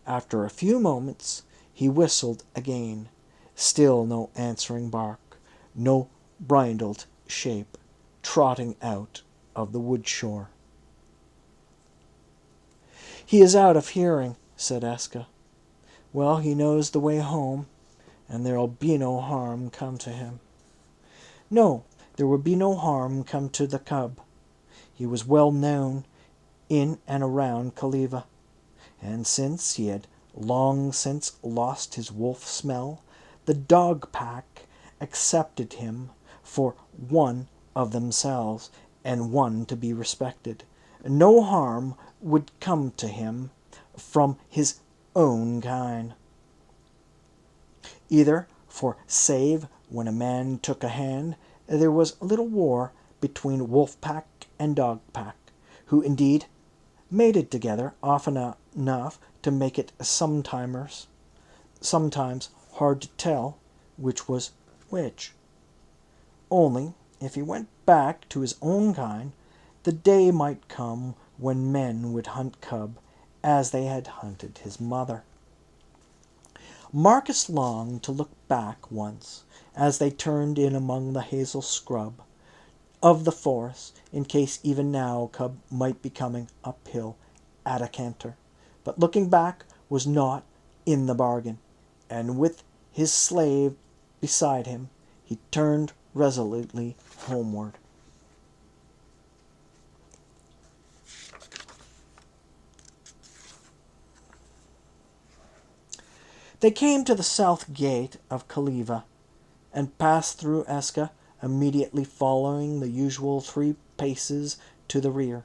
After a few moments he whistled again. Still no answering bark, no brindled shape trotting out of the wood shore. He is out of hearing, said Eska. Well, he knows the way home, and there'll be no harm come to him. No, there would be no harm come to the Cub. He was well known in and around Khaliva, and since he had long since lost his wolf smell, the dog pack accepted him for one of themselves, and one to be respected. No harm would come to him from his own kind. Either for save when a man took a hand, there was little war between wolf pack and dog pack, who indeed mated together often enough to make it sometimes hard to tell which was which. Only, if he went back to his own kind, the day might come when men would hunt Cub as they had hunted his mother. Marcus longed to look back once, as they turned in among the hazel scrub of the forest, in case even now Cub might be coming uphill at a canter. But looking back was not in the bargain, and with his slave beside him, he turned resolutely homeward. They came to the south gate of Khaliva, and passed through Eska, immediately following the usual 3 paces to the rear.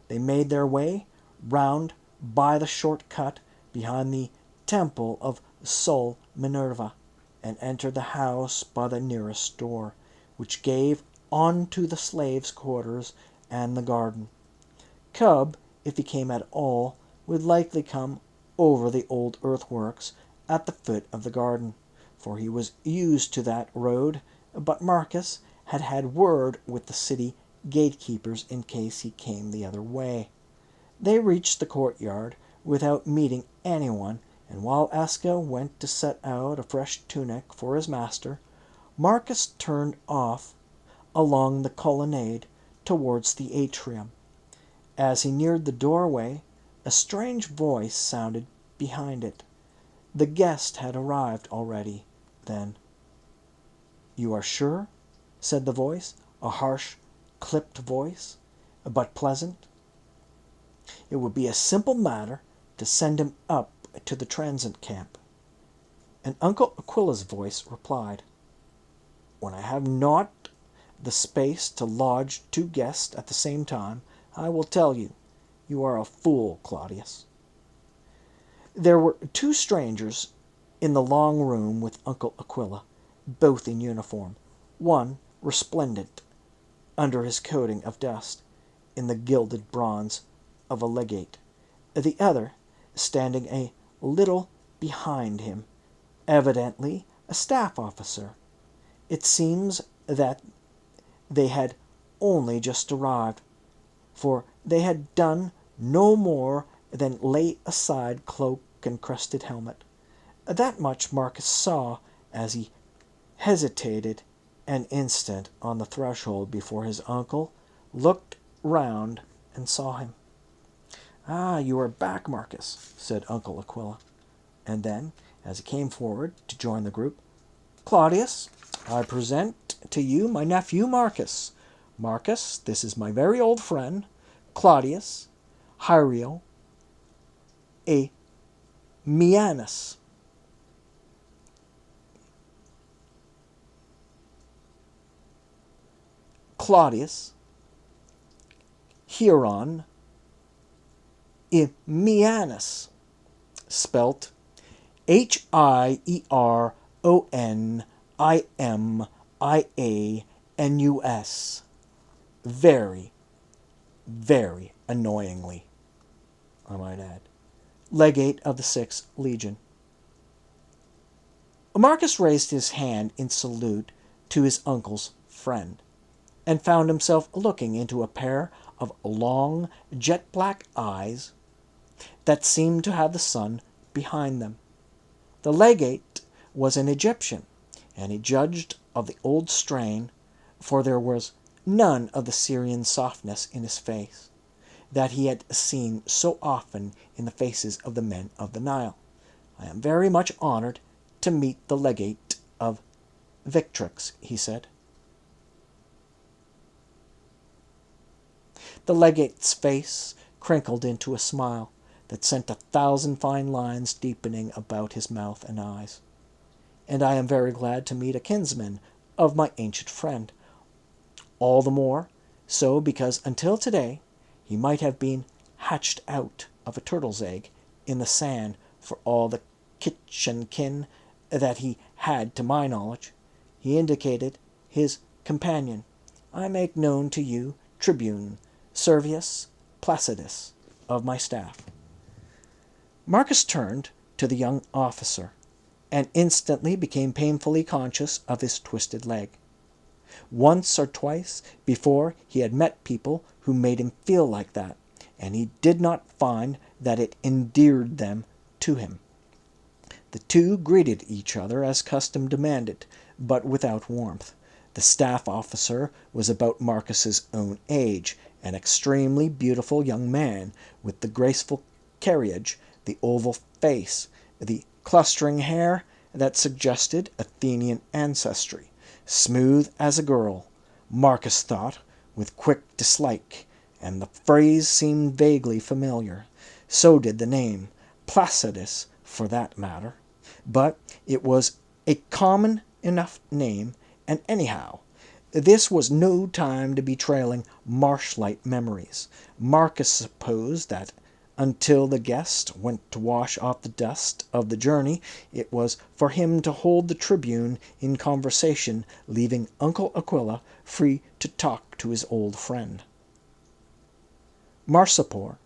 They made their way round by the short cut behind the temple of Sol Minerva, and entered the house by the nearest door, which gave on to the slaves' quarters and the garden. Cub, if he came at all, would likely come over the old earthworks at the foot of the garden, for he was used to that road, but Marcus had had word with the city gatekeepers in case he came the other way. They reached the courtyard without meeting anyone, and while Eska went to set out a fresh tunic for his master, Marcus turned off along the colonnade towards the atrium. As he neared the doorway, a strange voice sounded behind it. The guest had arrived already, then. "You are sure?" said the voice, a harsh, clipped voice, but pleasant. It would be a simple matter to send him up to the transit camp. And Uncle Aquila's voice replied, "When I have not the space to lodge 2 guests at the same time, I will tell you. You are a fool, Claudius." There were two strangers in the long room with Uncle Aquila, both in uniform, one resplendent under his coating of dust in the gilded bronze of a legate, the other standing a little behind him, evidently a staff officer. It seems that they had only just arrived, for they had done no more than lay aside cloak and crested helmet. That much Marcus saw as he hesitated an instant on the threshold before his uncle looked round and saw him. "Ah, you are back, Marcus," said Uncle Aquila. And then, as he came forward to join the group, "Claudius, I present to you my nephew Marcus. Marcus, this is my very old friend, Claudius Hiero a Mianus." Claudius Hieron Mianus, spelt Hieronimanus. Very, very annoyingly, I might add. Legate of the 6th Legion. Marcus raised his hand in salute to his uncle's friend, and found himself looking into a pair of long, jet-black eyes that seemed to have the sun behind them. The legate was an Egyptian, and he judged of the old strain, for there was none of the Syrian softness in his face that he had seen so often in the faces of the men of the Nile. "I am very much honored to meet the legate of Victrix," he said. The legate's face crinkled into a smile that sent 1,000 fine lines deepening about his mouth and eyes. "And I am very glad to meet a kinsman of my ancient friend. All the more so because until today he might have been hatched out of a turtle's egg in the sand for all the kitchen kin that he had to my knowledge." He indicated his companion. "I make known to you Tribune Servius Placidus of my staff." Marcus turned to the young officer, and instantly became painfully conscious of his twisted leg. Once or twice before he had met people who made him feel like that, and he did not find that it endeared them to him. The two greeted each other as custom demanded, but without warmth. The staff officer was about Marcus's own age, an extremely beautiful young man, with the graceful carriage, the oval face, the clustering hair that suggested Athenian ancestry, smooth as a girl, Marcus thought, with quick dislike, and the phrase seemed vaguely familiar. So did the name, Placidus, for that matter. But it was a common enough name, and anyhow, this was no time to be trailing marsh-light memories. Marcus supposed that until the guest went to wash off the dust of the journey, it was for him to hold the tribune in conversation, leaving Uncle Aquila free to talk to his old friend. Marsupor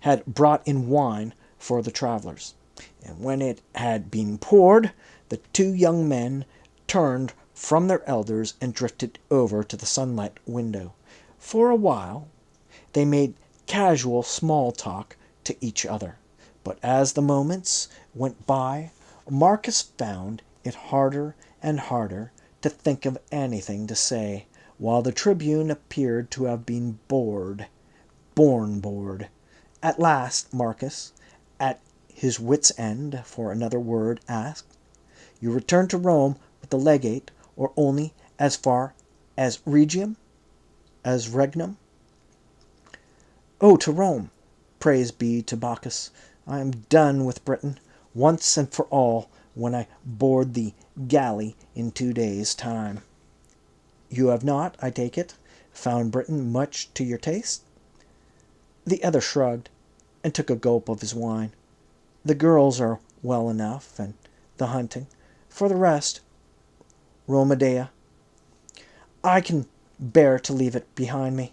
had brought in wine for the travelers, and when it had been poured, the two young men turned from their elders and drifted over to the sunlit window. For a while they made casual small talk to each other, but as the moments went by, Marcus found it harder and harder to think of anything to say, while the tribune appeared to have been born bored. At last Marcus, at his wit's end for another word, asked, "You return to Rome with the legate, or only as far as Regnum? "Oh, to Rome! Praise be to Bacchus! I am done with Britain, once and for all, when I board the galley in 2 days' time." "You have not, I take it, found Britain much to your taste?" The other shrugged, and took a gulp of his wine. The girls are well enough, and the hunting. For the rest, Romadea, I can bear to leave it behind me.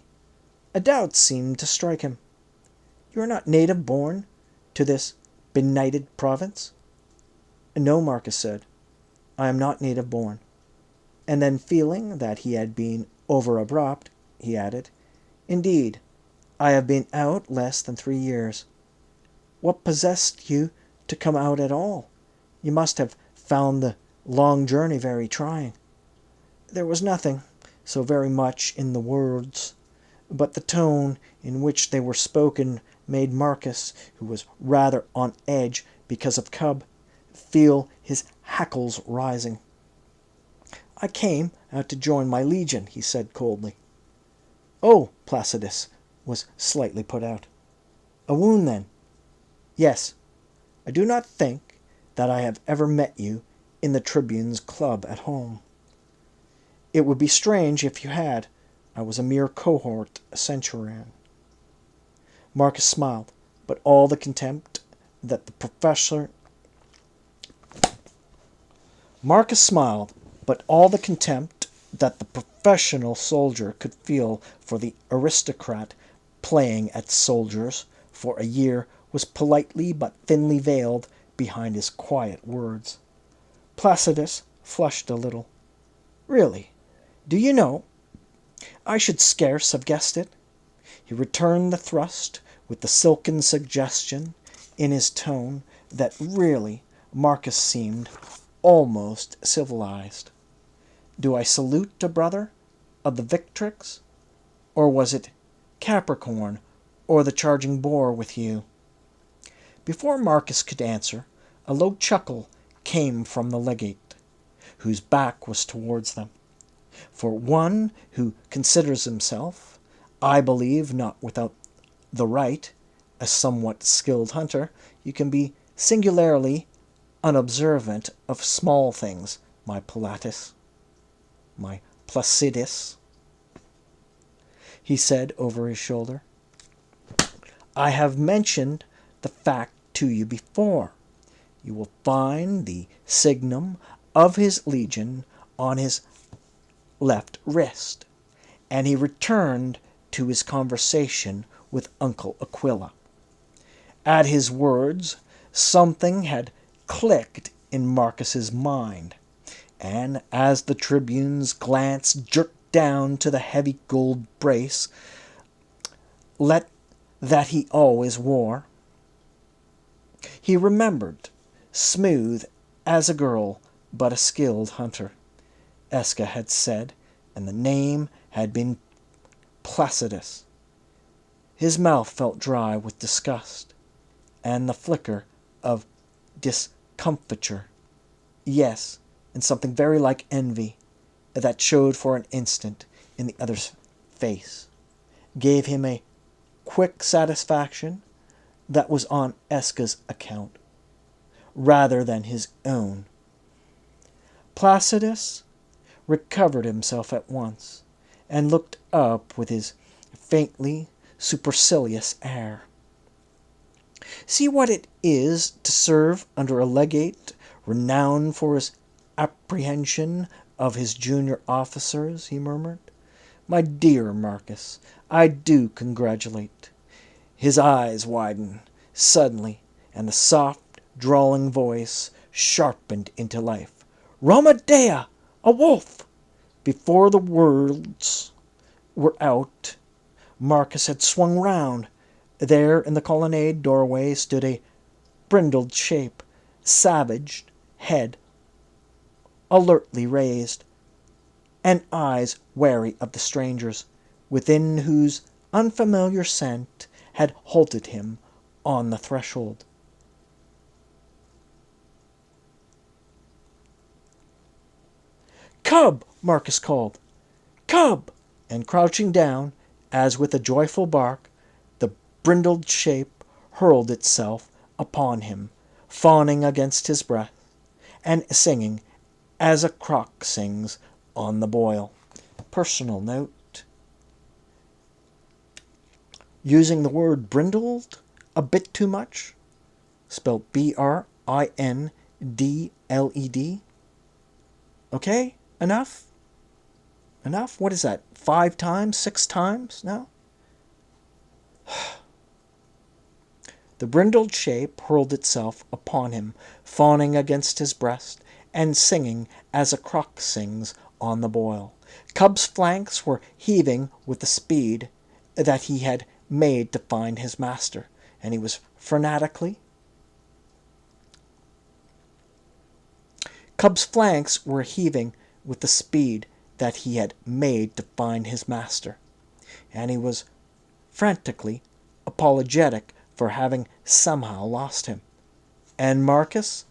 A doubt seemed to strike him. You are not native born to this benighted province? No, Marcus said. I am not native born. And then, feeling that he had been over abrupt, he added, Indeed, I have been out less than 3 years. What possessed you to come out at all? You must have found the long journey very trying. There was nothing so very much in the words, but the tone in which they were spoken made Marcus, who was rather on edge because of Cub, feel his hackles rising. I came out to join my legion, he said coldly. Oh, Placidus was slightly put out. A wound, then? Yes. I do not think that I have ever met you in the Tribune's club at home. It would be strange if you had. I was a mere cohort centurion. Marcus smiled, but all the contempt that the professor... Marcus smiled, but all the contempt that the professional soldier could feel for the aristocrat playing at soldiers for a year was politely but thinly veiled behind his quiet words. Placidus flushed a little. Really, do you know, I should scarce have guessed it. He returned the thrust with the silken suggestion in his tone that really Marcus seemed almost civilized. Do I salute a brother of the Victrix? Or was it Capricorn or the charging boar with you? Before Marcus could answer, a low chuckle came from the legate, whose back was towards them. For one who considers himself, I believe not without the right, a somewhat skilled hunter, you can be singularly unobservant of small things, my Pilatus, my Placidus, he said over his shoulder. I have mentioned the fact to you before. You will find the signum of his legion on his left wrist. And he returned to his conversation with Uncle Aquila. At his words, something had clicked in Marcus's mind, and as the tribune's glance jerked down to the heavy gold brace that he always wore, he remembered, smooth as a girl but a skilled hunter, Esca had said, and the name had been Placidus. His mouth felt dry with disgust, and the flicker of discomfiture, yes, and something very like envy, that showed for an instant in the other's face, gave him a quick satisfaction that was on Esca's account, rather than his own. Placidus recovered himself at once, and looked up with his faintly supercilious air. See what it is to serve under a legate renowned for his apprehension of his junior officers, he murmured. My dear Marcus, I do congratulate. His eyes widened suddenly, and the soft, drawling voice sharpened into life. Romadea! A wolf! Before the words were out, Marcus had swung round. There in the colonnade doorway stood a brindled shape, savage head alertly raised, and eyes wary of the strangers, within whose unfamiliar scent had halted him on the threshold. Cub! Marcus called. Cub! And crouching down, as with a joyful bark, the brindled shape hurled itself upon him, fawning against his breath, and singing as a croc sings on the boil. Personal note. Using the word brindled a bit too much? spelled Brindled. Okay? Enough? Enough? What is that? 5 times? 6 times? No? The brindled shape hurled itself upon him, fawning against his breast, and singing as a croc sings on the boil. Cub's flanks were heaving with the speed that he had made to find his master, and he was Cub's flanks were heaving with the speed that he had made to find his master, and he was frantically apologetic for having somehow lost him. And Marcus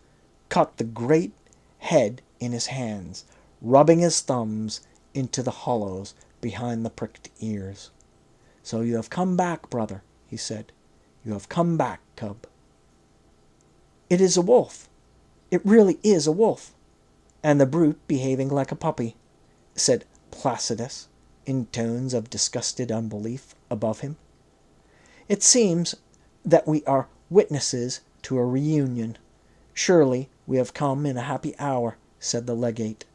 caught the great head in his hands, rubbing his thumbs into the hollows behind the pricked ears. "So you have come back, brother," he said. "You have come back, cub." "It is a wolf. It really is a wolf. And the brute behaving like a puppy," said Placidus, in tones of disgusted unbelief above him. "It seems that we are witnesses to a reunion. Surely we have come in a happy hour," said the legate.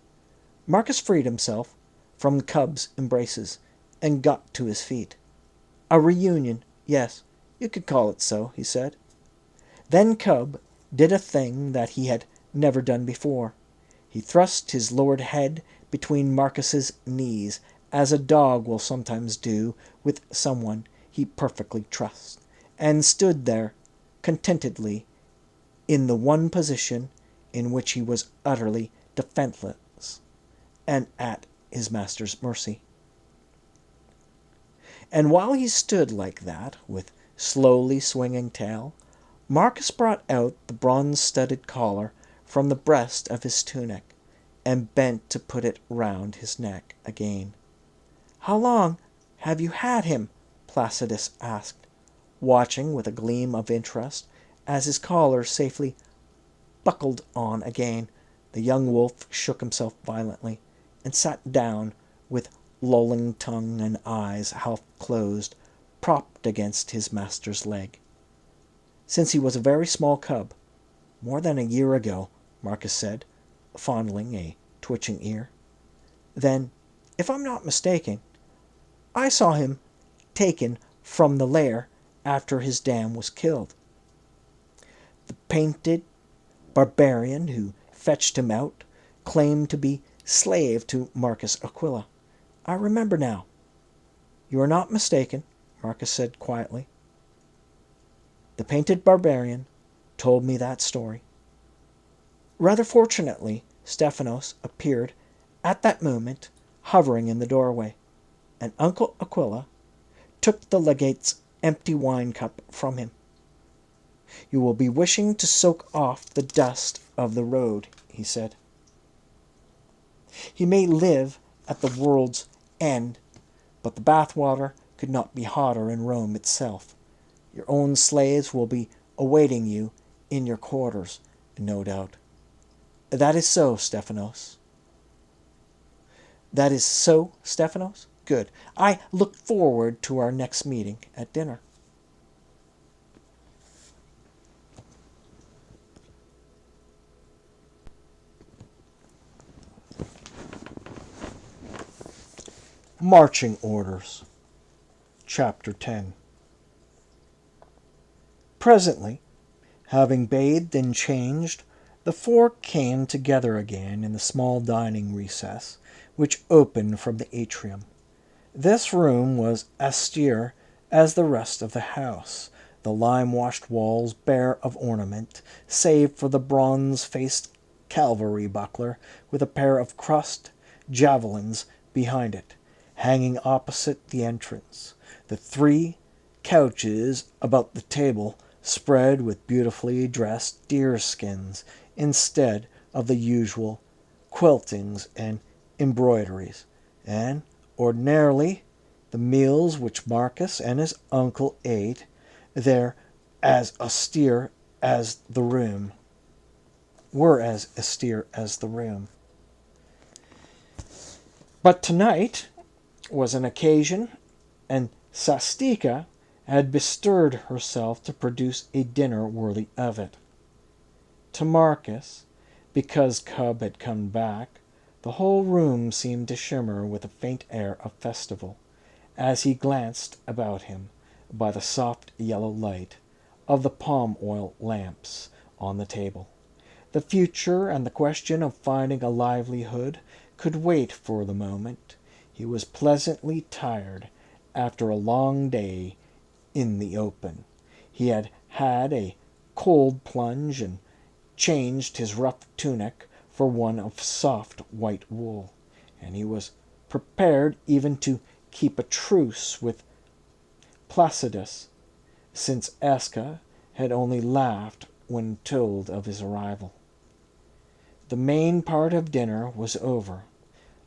Marcus freed himself from Cub's embraces and got to his feet. "A reunion, yes, you could call it so," he said. Then Cub did a thing that he had never done before. He thrust his lowered head between Marcus's knees, as a dog will sometimes do with someone he perfectly trusts, and stood there contentedly in the one position in which he was utterly defenseless and at his master's mercy. And while he stood like that, with slowly swinging tail, Marcus brought out the bronze-studded collar from the breast of his tunic, and bent to put it round his neck again. "How long have you had him?" Placidus asked, watching with a gleam of interest as his collar safely buckled on again. The young wolf shook himself violently, and sat down with lolling tongue and eyes half closed, propped against his master's leg. "Since he was a very small cub, more than a year ago," Marcus said, fondling a twitching ear. "Then, if I'm not mistaken, I saw him taken from the lair after his dam was killed. The painted barbarian who fetched him out claimed to be slave to Marcus Aquila. I remember now." "You are not mistaken," Marcus said quietly. "The painted barbarian told me that story." Rather fortunately, Stephanos appeared at that moment, hovering in the doorway, and Uncle Aquila took the legate's empty wine cup from him. "You will be wishing to soak off the dust of the road," he said. "He may live at the world's end, but the bathwater could not be hotter in Rome itself. Your own slaves will be awaiting you in your quarters, no doubt." "That is so, Stephanos." "That is so, Stephanos? Good. I look forward to our next meeting at dinner." Marching Orders. Chapter 10. Presently, having bathed and changed, the four came together again in the small dining recess, which opened from the atrium. This room was austere as the rest of the house, the lime-washed walls bare of ornament, save for the bronze-faced cavalry buckler with a pair of crossed javelins behind it, hanging opposite the entrance. The 3 couches about the table spread with beautifully dressed deerskins instead of the usual quiltings and embroideries, and ordinarily the meals which Marcus and his uncle ate there were as austere as the room. But tonight was an occasion, and Sastika had bestirred herself to produce a dinner worthy of it. To Marcus, because Cub had come back, the whole room seemed to shimmer with a faint air of festival, as he glanced about him by the soft yellow light of the palm oil lamps on the table. The future and the question of finding a livelihood could wait for the moment. He was pleasantly tired after a long day in the open. He had had a cold plunge and changed his rough tunic for one of soft white wool, and he was prepared even to keep a truce with Placidus, since Aska had only laughed when told of his arrival. The main part of dinner was over.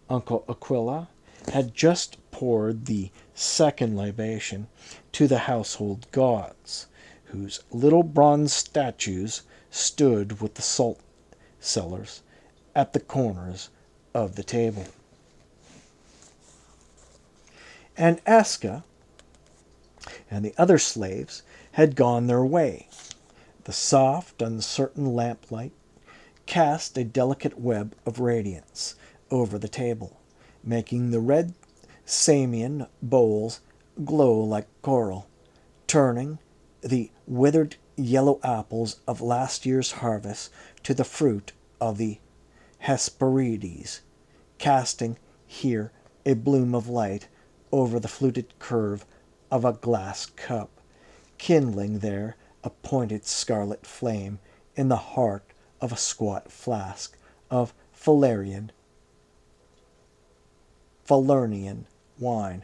Uncle Aquila had just poured the second libation to the household gods, whose little bronze statues stood with the salt cellars at the corners of the table. And Aska and the other slaves had gone their way. The soft, uncertain lamplight cast a delicate web of radiance over the table, making the red Samian bowls glow like coral, turning the withered yellow apples of last year's harvest to the fruit of the Hesperides, casting here a bloom of light over the fluted curve of a glass cup, kindling there a pointed scarlet flame in the heart of a squat flask of Falernian wine,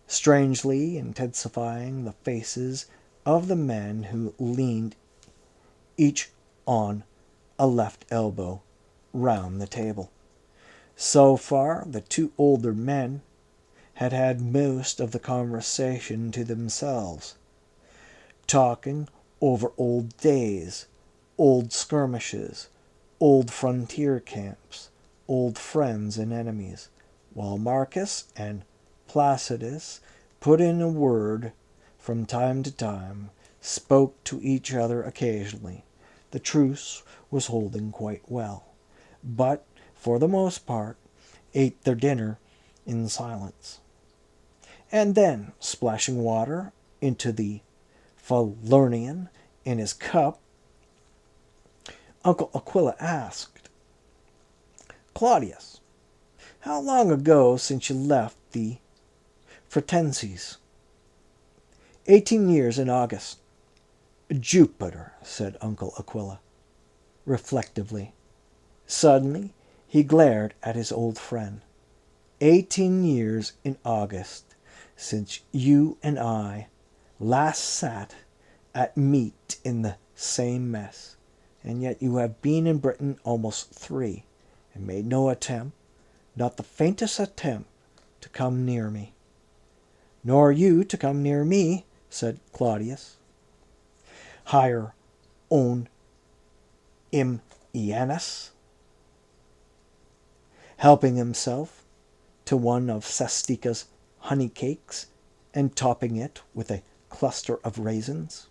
strangely intensifying the faces of the men who leaned each on a left elbow round the table. So far, the two older men had had most of the conversation to themselves, talking over old days, old skirmishes, old frontier camps, old friends and enemies, while Marcus and Placidus put in a word from time to time, spoke to each other occasionally. The truce was holding quite well, but for the most part ate their dinner in silence. And then, splashing water into the Falernian in his cup, Uncle Aquila asked, "Claudius, how long ago since you left the Fretenses?" 18 years in August. Jupiter, said Uncle Aquila, reflectively. Suddenly he glared at his old friend. 18 years in August since you and I last sat at meat in the same mess, and yet you have been in Britain almost 3, and made no attempt, not the faintest attempt, to come near me. Nor you to come near me, said Claudius. Higher on Ianus, helping himself to one of Sestica's honey cakes and topping it with a cluster of raisins.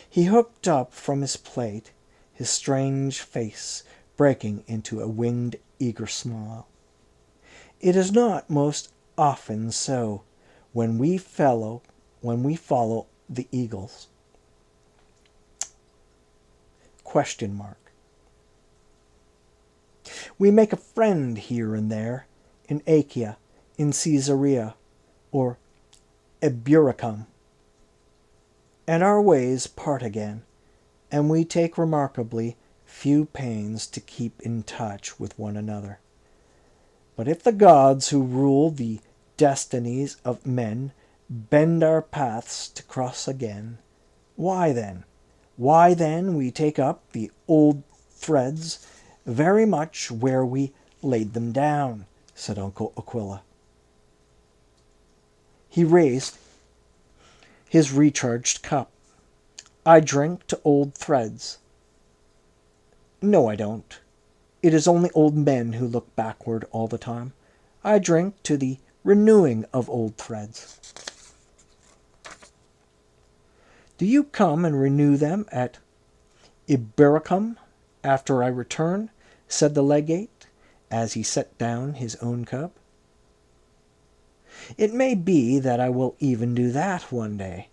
He hooked up from his plate, his strange face breaking into a winged, eager smile. It is not most often so when we follow the eagles. Question mark. We make a friend here and there, in Achaia, in Caesarea, or Eburicum, and our ways part again, and we take remarkably few pains to keep in touch with one another. But if the gods who rule the destinies of men bend our paths to cross again, why then we take up the old threads very much where we laid them down, said Uncle Aquila. He raised his recharged cup. I drink to old threads. No, I don't. It is only old men who look backward all the time. I drink to the renewing of old threads. Do you come and renew them at Ibericum after I return? Said the legate, as he set down his own cup. It may be that I will even do that one day.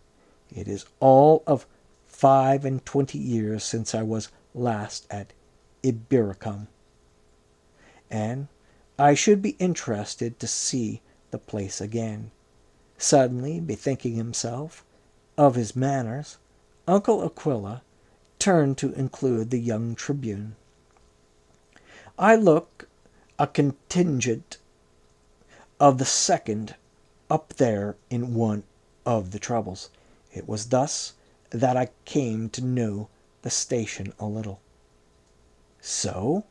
It is all of 25 years since I was last at Ibericum, and I should be interested to see the place again. Suddenly bethinking himself of his manners, Uncle Aquila turned to include the young tribune. I look a contingent of the second up there in one of the troubles. It was thus that I came to know the station a little. So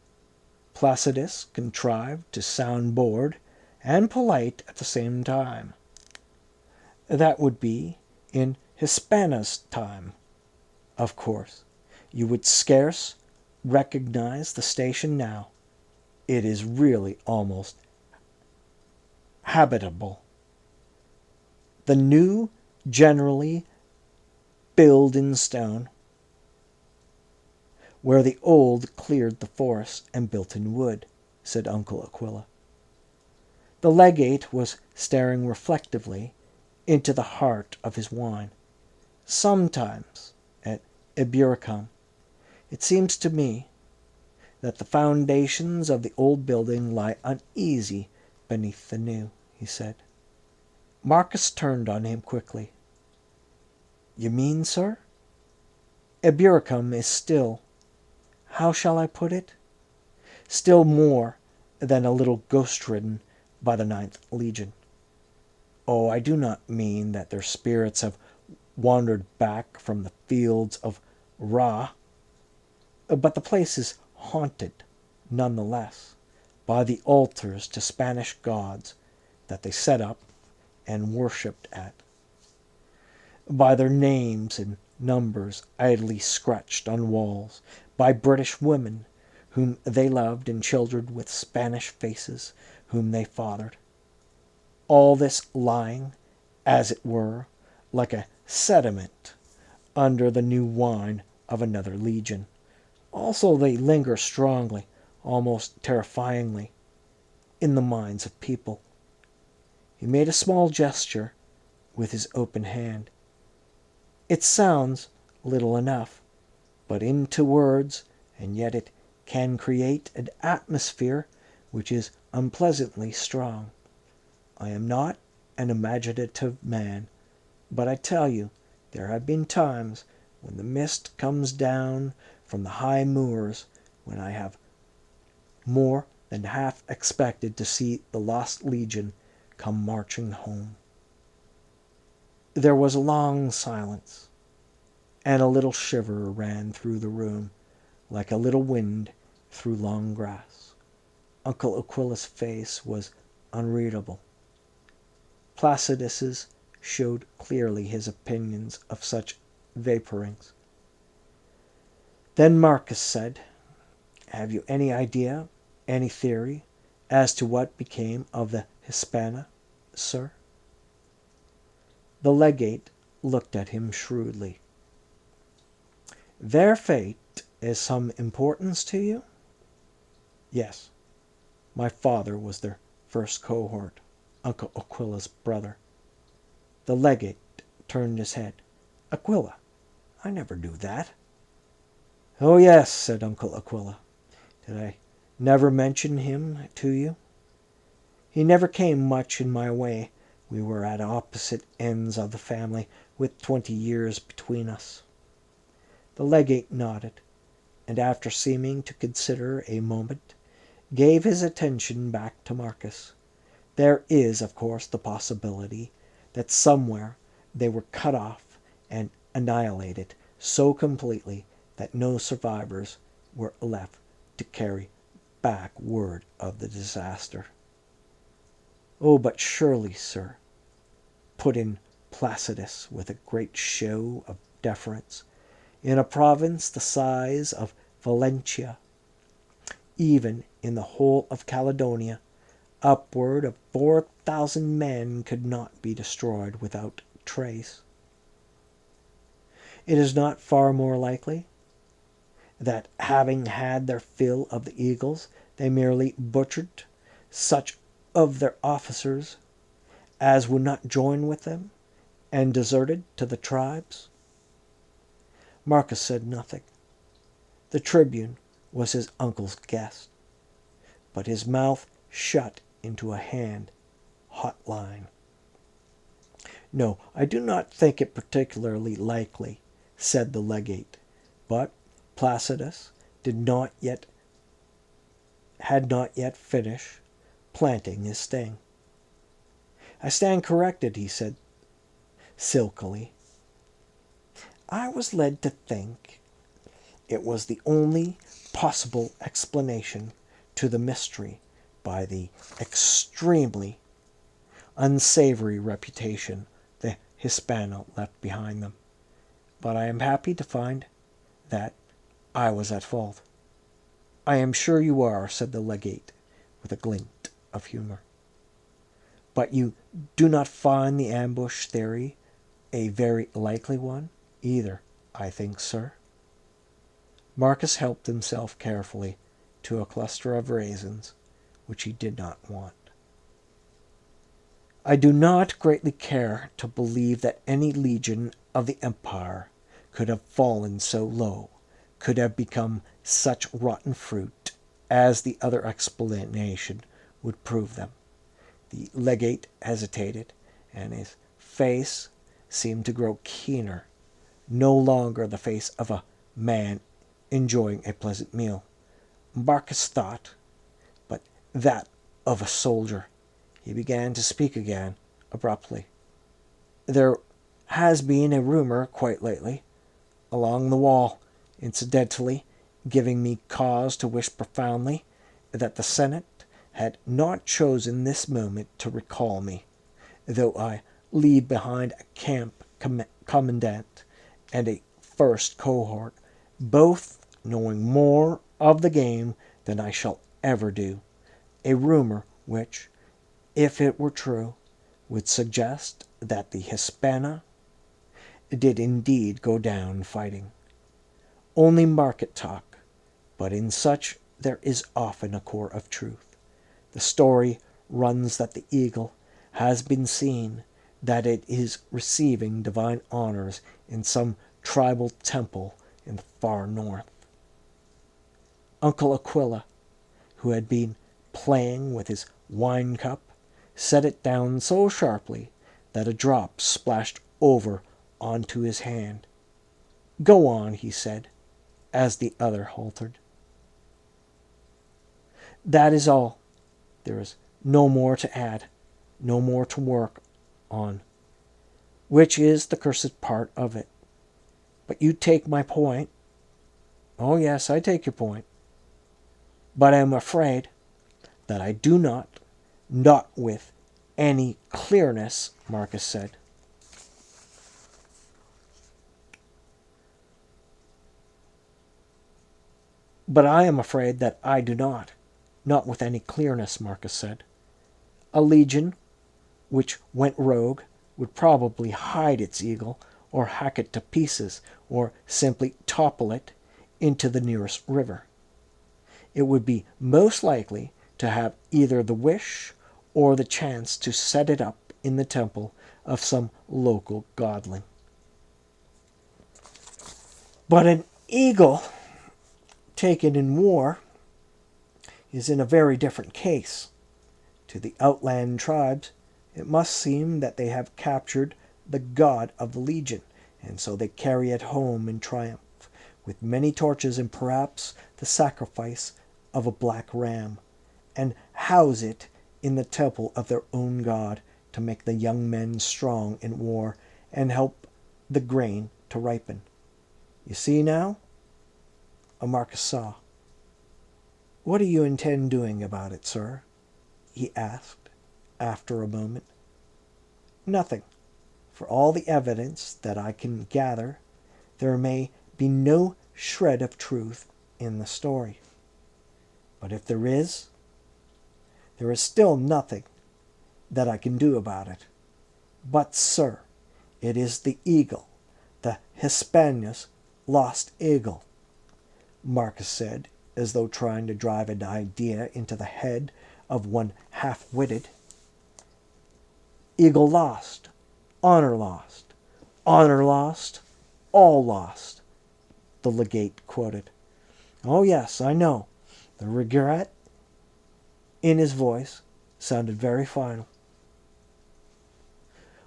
Placidus contrived to sound bored and polite at the same time. That would be in Hispana's time, of course. You would scarce recognize the station now. It is really almost habitable. The new generally build in stone, where the old cleared the forest and built in wood, said Uncle Aquila. The legate was staring reflectively into the heart of his wine. Sometimes, at Ibericum, it seems to me that the foundations of the old building lie uneasy beneath the new, he said. Marcus turned on him quickly. You mean, sir? Ibericum is still, how shall I put it? Still more than a little ghost-ridden by the 9th Legion. Oh, I do not mean that their spirits have wandered back from the fields of Ra, but the place is haunted, none the less, by the altars to Spanish gods that they set up and worshipped at, by their names and numbers idly scratched on walls, by British women whom they loved and children with Spanish faces whom they fathered. All this lying, as it were, like a sediment under the new wine of another legion. Also they linger strongly, almost terrifyingly, in the minds of people. He made a small gesture with his open hand. It sounds little enough, but into words, and yet it can create an atmosphere which is unpleasantly strong. I am not an imaginative man, but I tell you, there have been times when the mist comes down from the high moors when I have more than half expected to see the lost legion come marching home. There was a long silence, and a little shiver ran through the room, like a little wind through long grass. Uncle Aquila's face was unreadable. Placidus's showed clearly his opinions of such vaporings. Then Marcus said, Have you any idea, any theory, as to what became of the Hispana, sir? The legate looked at him shrewdly. Their fate is some importance to you? Yes. My father was their first cohort, Uncle Aquila's brother. The legate turned his head. Aquila, I never knew that. Oh, yes, said Uncle Aquila. Did I never mention him to you? He never came much in my way. We were at opposite ends of the family, with 20 years between us. The legate nodded, and after seeming to consider a moment, gave his attention back to Marcus. There is, of course, the possibility that somewhere they were cut off and annihilated so completely that no survivors were left to carry back word of the disaster. Oh, but surely, sir, put in Placidus with a great show of deference, in a province the size of Valentia, even in the whole of Caledonia, upward of 4,000 men could not be destroyed without trace. It is not far more likely that, having had their fill of the eagles, they merely butchered such of their officers as would not join with them, and deserted to the tribes? Marcus said nothing. The tribune was his uncle's guest, but his mouth shut into a hand-hot line. "No, I do not think it particularly likely," said the legate, but Placidus had not yet finished planting his sting. "I stand corrected," he said silkily. "I was led to think it was the only possible explanation to the mystery by the extremely unsavory reputation the Hispano left behind them. But I am happy to find that I was at fault." "I am sure you are," said the legate, with a glint of humor. "But you do not find the ambush theory a very likely one, either, I think, sir?" Marcus helped himself carefully to a cluster of raisins, which he did not want. "I do not greatly care to believe that any legion of the empire could have fallen so low, could have become such rotten fruit, as the other explanation would prove them." The legate hesitated, and his face seemed to grow keener, no longer the face of a man enjoying a pleasant meal, Marcus thought, but that of a soldier. He began to speak again, abruptly. "There has been a rumor quite lately, along the wall, incidentally giving me cause to wish profoundly that the Senate had not chosen this moment to recall me, though I leave behind a camp commandant and a first cohort, both knowing more of the game than I shall ever do. A rumor which, if it were true, would suggest that the Hispana did indeed go down fighting. Only market talk, but in such there is often a core of truth. The story runs that the eagle has been seen, that it is receiving divine honors in some tribal temple in the far north." Uncle Aquila, who had been playing with his wine cup, set it down so sharply that a drop splashed over onto his hand. "Go on," he said, as the other halted. "That is all. There is no more to add, no more to work on, which is the cursed part of it. But you take my point." "Oh, yes, I take your point. But I am afraid that I do not with any clearness," Marcus said. "But I am afraid that I do not with any clearness," Marcus said. "A legion which went rogue would probably hide its eagle, or hack it to pieces, or simply topple it into the nearest river. It would be most likely to have either the wish or the chance to set it up in the temple of some local godling. But an eagle taken in war is in a very different case. To the outland tribes, it must seem that they have captured the god of the legion, and so they carry it home in triumph, with many torches and perhaps the sacrifice of a black ram, and house it in the temple of their own god to make the young men strong in war and help the grain to ripen. You see now?" Marcus saw. "What do you intend doing about it, sir?" he asked after a moment. "Nothing. For all the evidence that I can gather, there may be no shred of truth in the story. But if there is still nothing that I can do about it. But, sir, it is the eagle, the Hispania's lost eagle, Marcus said, as though trying to drive an idea into the head of one half-witted. Eagle lost, honor lost, honor lost, all lost, the legate quoted. Oh, yes, I know. The regret in his voice sounded very final.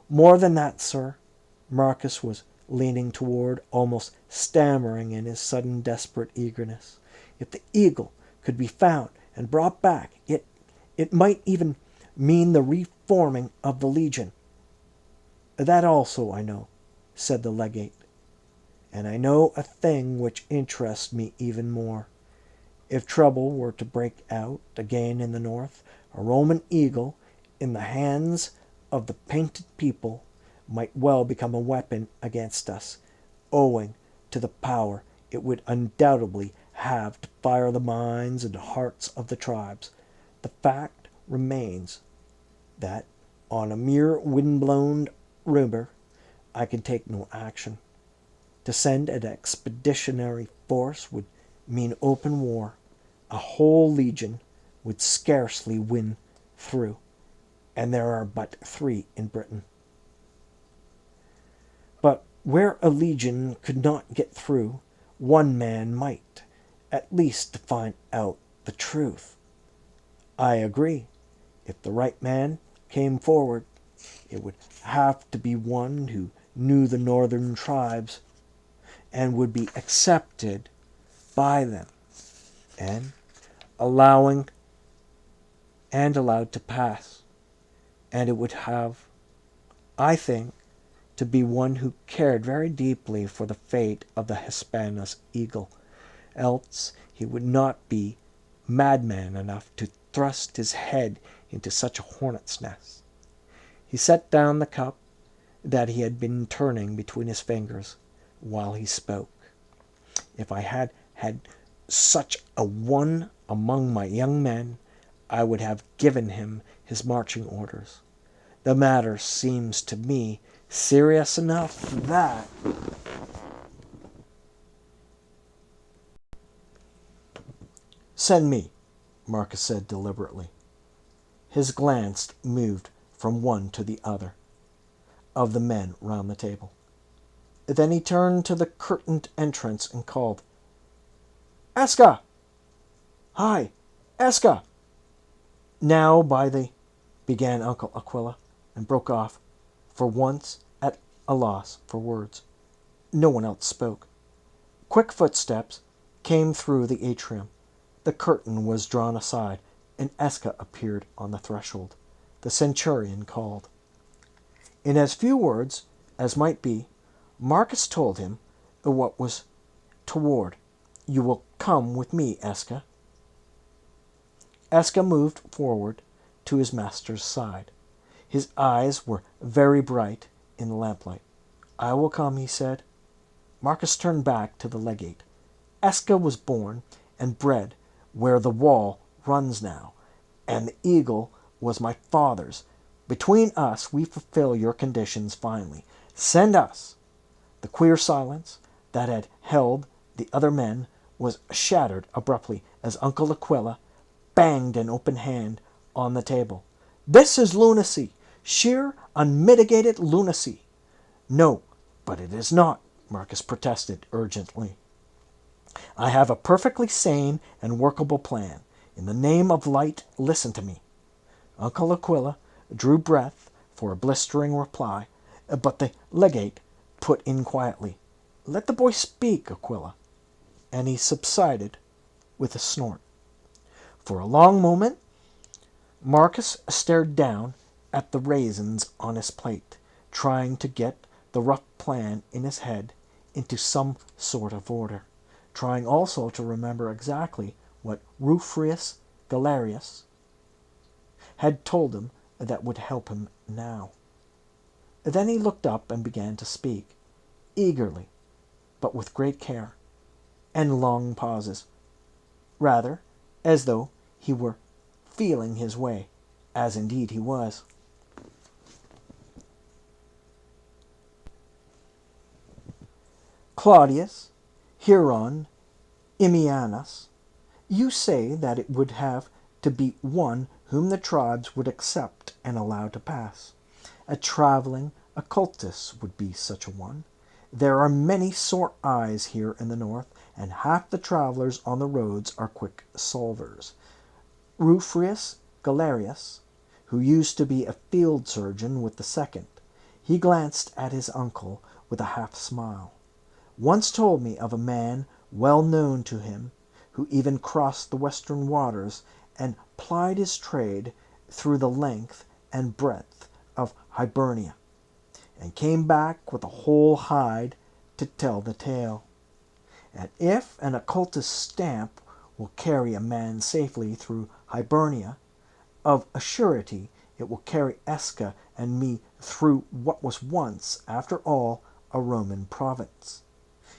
More than that, sir. Marcus was leaning toward, almost stammering in his sudden desperate eagerness. If the eagle could be found and brought back, it might even mean the reforming of the legion. That also I know, said the legate. And I know a thing which interests me even more. If trouble were to break out again in the north, a Roman eagle in the hands of the painted people might well become a weapon against us, owing to the power it would undoubtedly have to fire the minds and hearts of the tribes. The fact remains that, on a mere wind-blown rumor, I can take no action. To send an expeditionary force would mean open war. A whole legion would scarcely win through, and there are but 3 in Britain. But where a legion could not get through, one man might, at least to find out the truth. I agree. If the right man came forward, it would have to be one who knew the northern tribes and would be accepted by them and allowed to pass. And it would have, I think, to be one who cared very deeply for the fate of the Hispania's eagle. Else he would not be madman enough to thrust his head into such a hornet's nest. He set down the cup that he had been turning between his fingers while he spoke. If I had had such a one among my young men, I would have given him his marching orders. The matter seems to me serious enough that... Send me, Marcus said deliberately. His glance moved from one to the other of the men round the table. Then he turned to the curtained entrance and called, Eska! Hi, Eska! Now by the... began Uncle Aquila, and broke off, for once at a loss for words. No one else spoke. Quick footsteps came through the atrium. The curtain was drawn aside, and Eska appeared on the threshold. The centurion called. In as few words as might be, Marcus told him what was toward. You will come with me, Eska. Eska moved forward to his master's side. His eyes were very bright in the lamplight. I will come, he said. Marcus turned back to the legate. Eska was born and bred where the wall runs now, and the eagle was my father's. Between us we fulfill your conditions finally. Send us. The queer silence that had held the other men was shattered abruptly as Uncle Aquila banged an open hand on the table. This is lunacy, sheer, unmitigated lunacy. No, but it is not, Marcus protested urgently. I have a perfectly sane and workable plan. In the name of light, listen to me. Uncle Aquila drew breath for a blistering reply, but the legate put in quietly, Let the boy speak, Aquila. And he subsided with a snort. For a long moment, Marcus stared down at the raisins on his plate, trying to get the rough plan in his head into some sort of order, trying also to remember exactly what Rufus Galerius had told him that would help him now. Then he looked up and began to speak, eagerly, but with great care, and long pauses, rather as though he were feeling his way, as indeed he was. Claudius, Hieron, Imianus, you say that it would have to be one whom the tribes would accept and allow to pass. A traveling occultist would be such a one. There are many sore eyes here in the north, and half the travelers on the roads are quick solvers. Rufrius Galerius, who used to be a field surgeon with the second, he glanced at his uncle with a half smile, once told me of a man well known to him, who even crossed the western waters and plied his trade through the length and breadth of Hibernia, and came back with a whole hide to tell the tale. And if an occultist's stamp will carry a man safely through Hibernia, of a surety it will carry Esca and me through what was once, after all, a Roman province.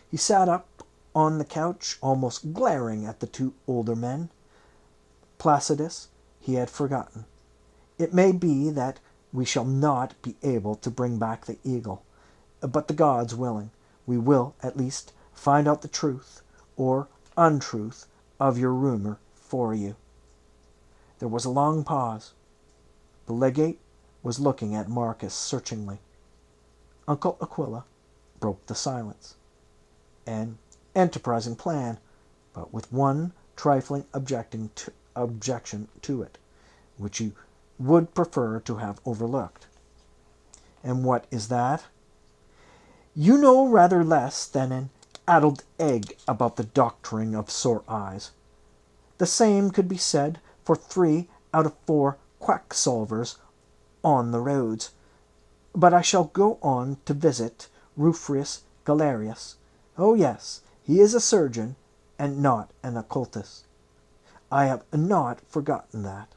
He sat up on the couch, almost glaring at the two older men. Placidus he had forgotten. It may be that we shall not be able to bring back the eagle, but the gods willing, we will at least find out the truth or untruth of your rumor for you. There was a long pause. The legate was looking at Marcus searchingly. Uncle Aquila broke the silence. An enterprising plan, but with one trifling objection to it, which you would prefer to have overlooked. And what is that? You know rather less than an addled egg about the doctoring of sore eyes. The same could be said for 3 out of 4 quack-solvers on the roads. But I shall go on to visit Rufrius Galerius. Oh yes, he is a surgeon, and not an occultist. I have not forgotten that.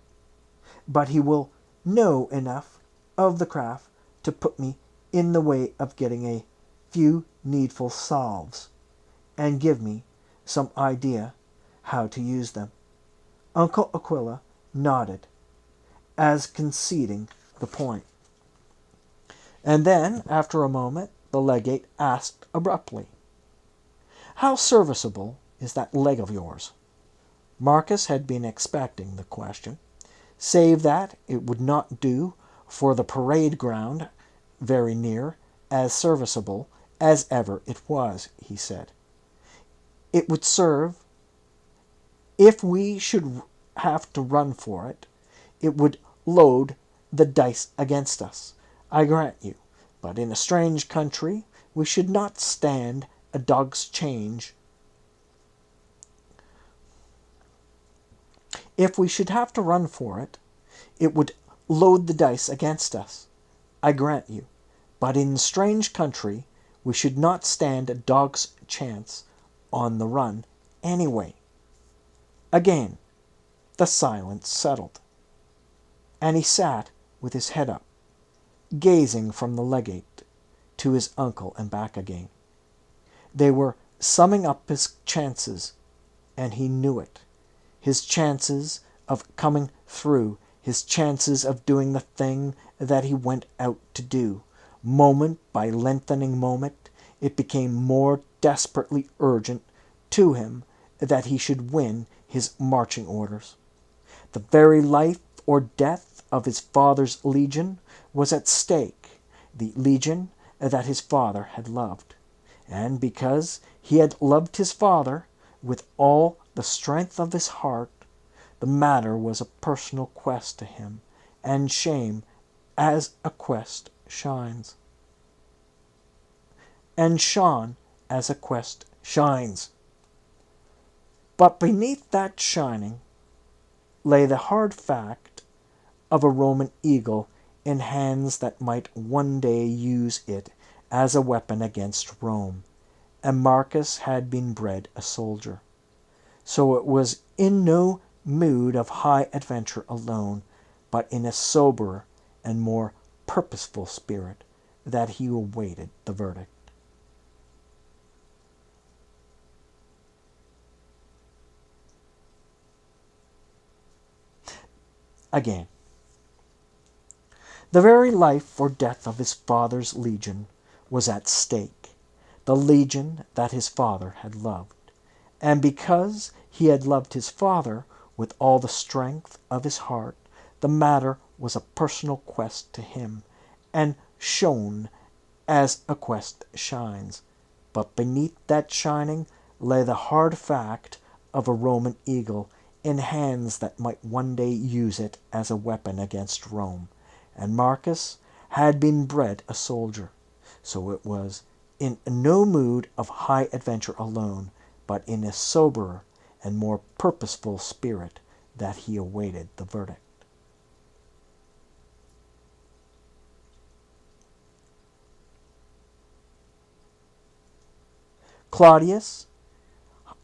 But he will know enough of the craft to put me in the way of getting a few needful salves, and give me some idea how to use them. Uncle Aquila nodded, as conceding the point. And then, after a moment, the legate asked abruptly, "How serviceable is that leg of yours?" Marcus had been expecting the question, save that it would not do for the parade ground very near as serviceable as ever it was, he said. It would serve if we should have to run for it. It would load the dice against us, I grant you. But in a strange country we should not stand a dog's change. If we should have to run for it, it would load the dice against us, I grant you. But in a strange country we should not stand a dog's chance on the run anyway. Again the silence settled, and he sat with his head up, gazing from the legate to his uncle and back again. They were summing up his chances, and he knew it. His chances of coming through, his chances of doing the thing that he went out to do. Moment by lengthening moment, it became more desperately urgent to him that he should win his marching orders. The very life or death of his father's legion was at stake, the legion that his father had loved. And because he had loved his father with all the strength of his heart, the matter was a personal quest to him, and shame as a quest shines. And shone as a quest shines. But beneath that shining lay the hard fact of a Roman eagle in hands that might one day use it as a weapon against Rome, and Marcus had been bred a soldier. So it was in no mood of high adventure alone, but in a soberer and more purposeful spirit, that he awaited the verdict. Again, the very life or death of his father's legion was at stake. the legion that his father had loved. And because he had loved his father with all the strength of his heart, the matter was a personal quest to him, and shone as a quest shines. But beneath that shining lay the hard fact of a Roman eagle in hands that might one day use it as a weapon against Rome. And Marcus had been bred a soldier, so it was in no mood of high adventure alone, but in a soberer and more purposeful spirit that he awaited the verdict. Claudius,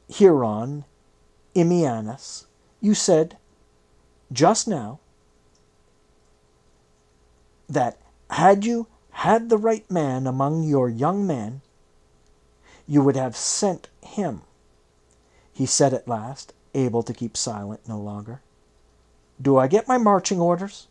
Hieron, Imianus, you said just now that had you had the right man among your young men, you would have sent him, he said at last, able to keep silent no longer. Do I get my marching orders?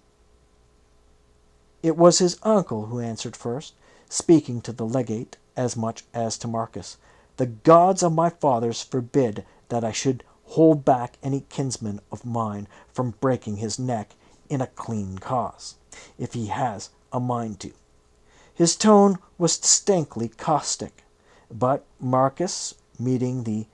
It was his uncle who answered first, speaking to the legate as much as to Marcus. The gods of my fathers forbid that I should hold back any kinsman of mine from breaking his neck in a clean cause, if he has a mind to. His tone was distinctly caustic, but Marcus, meeting the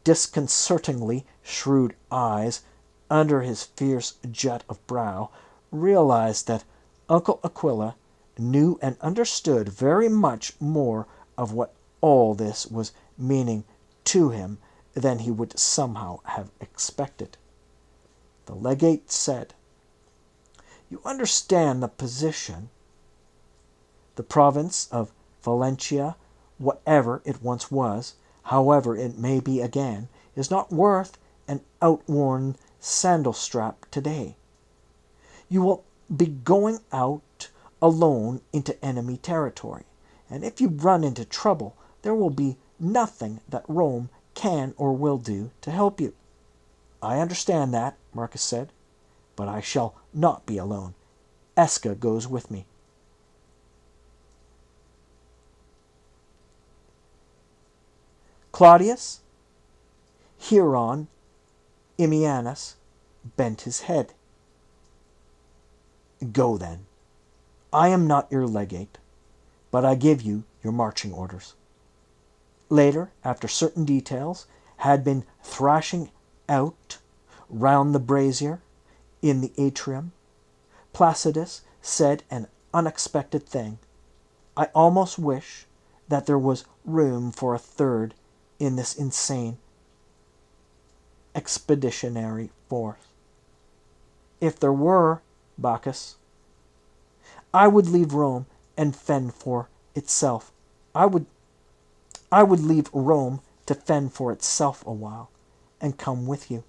disconcertingly shrewd eyes under his fierce jet of brow, realized that Uncle Aquila knew and understood very much more of what all this was meaning to him than he would somehow have expected. The legate said, "You understand the position. The province of Valentia, whatever it once was, however it may be again, is not worth an outworn sandal strap today. You will be going out alone into enemy territory, and if you run into trouble, there will be nothing that Rome can or will do to help you." "I understand that," Marcus said, "but I shall not be alone. Esca goes with me." Claudius, Hieron, Imianus bent his head. "Go then. I am not your legate, but I give you your marching orders." Later, after certain details had been thrashing out round the brazier in the atrium, Placidus said an unexpected thing. "I almost wish that there was room for a third in this insane expeditionary force." "If there were, Bacchus, I would leave Rome and fend for itself. I would leave Rome to fend for itself a while, and come with you."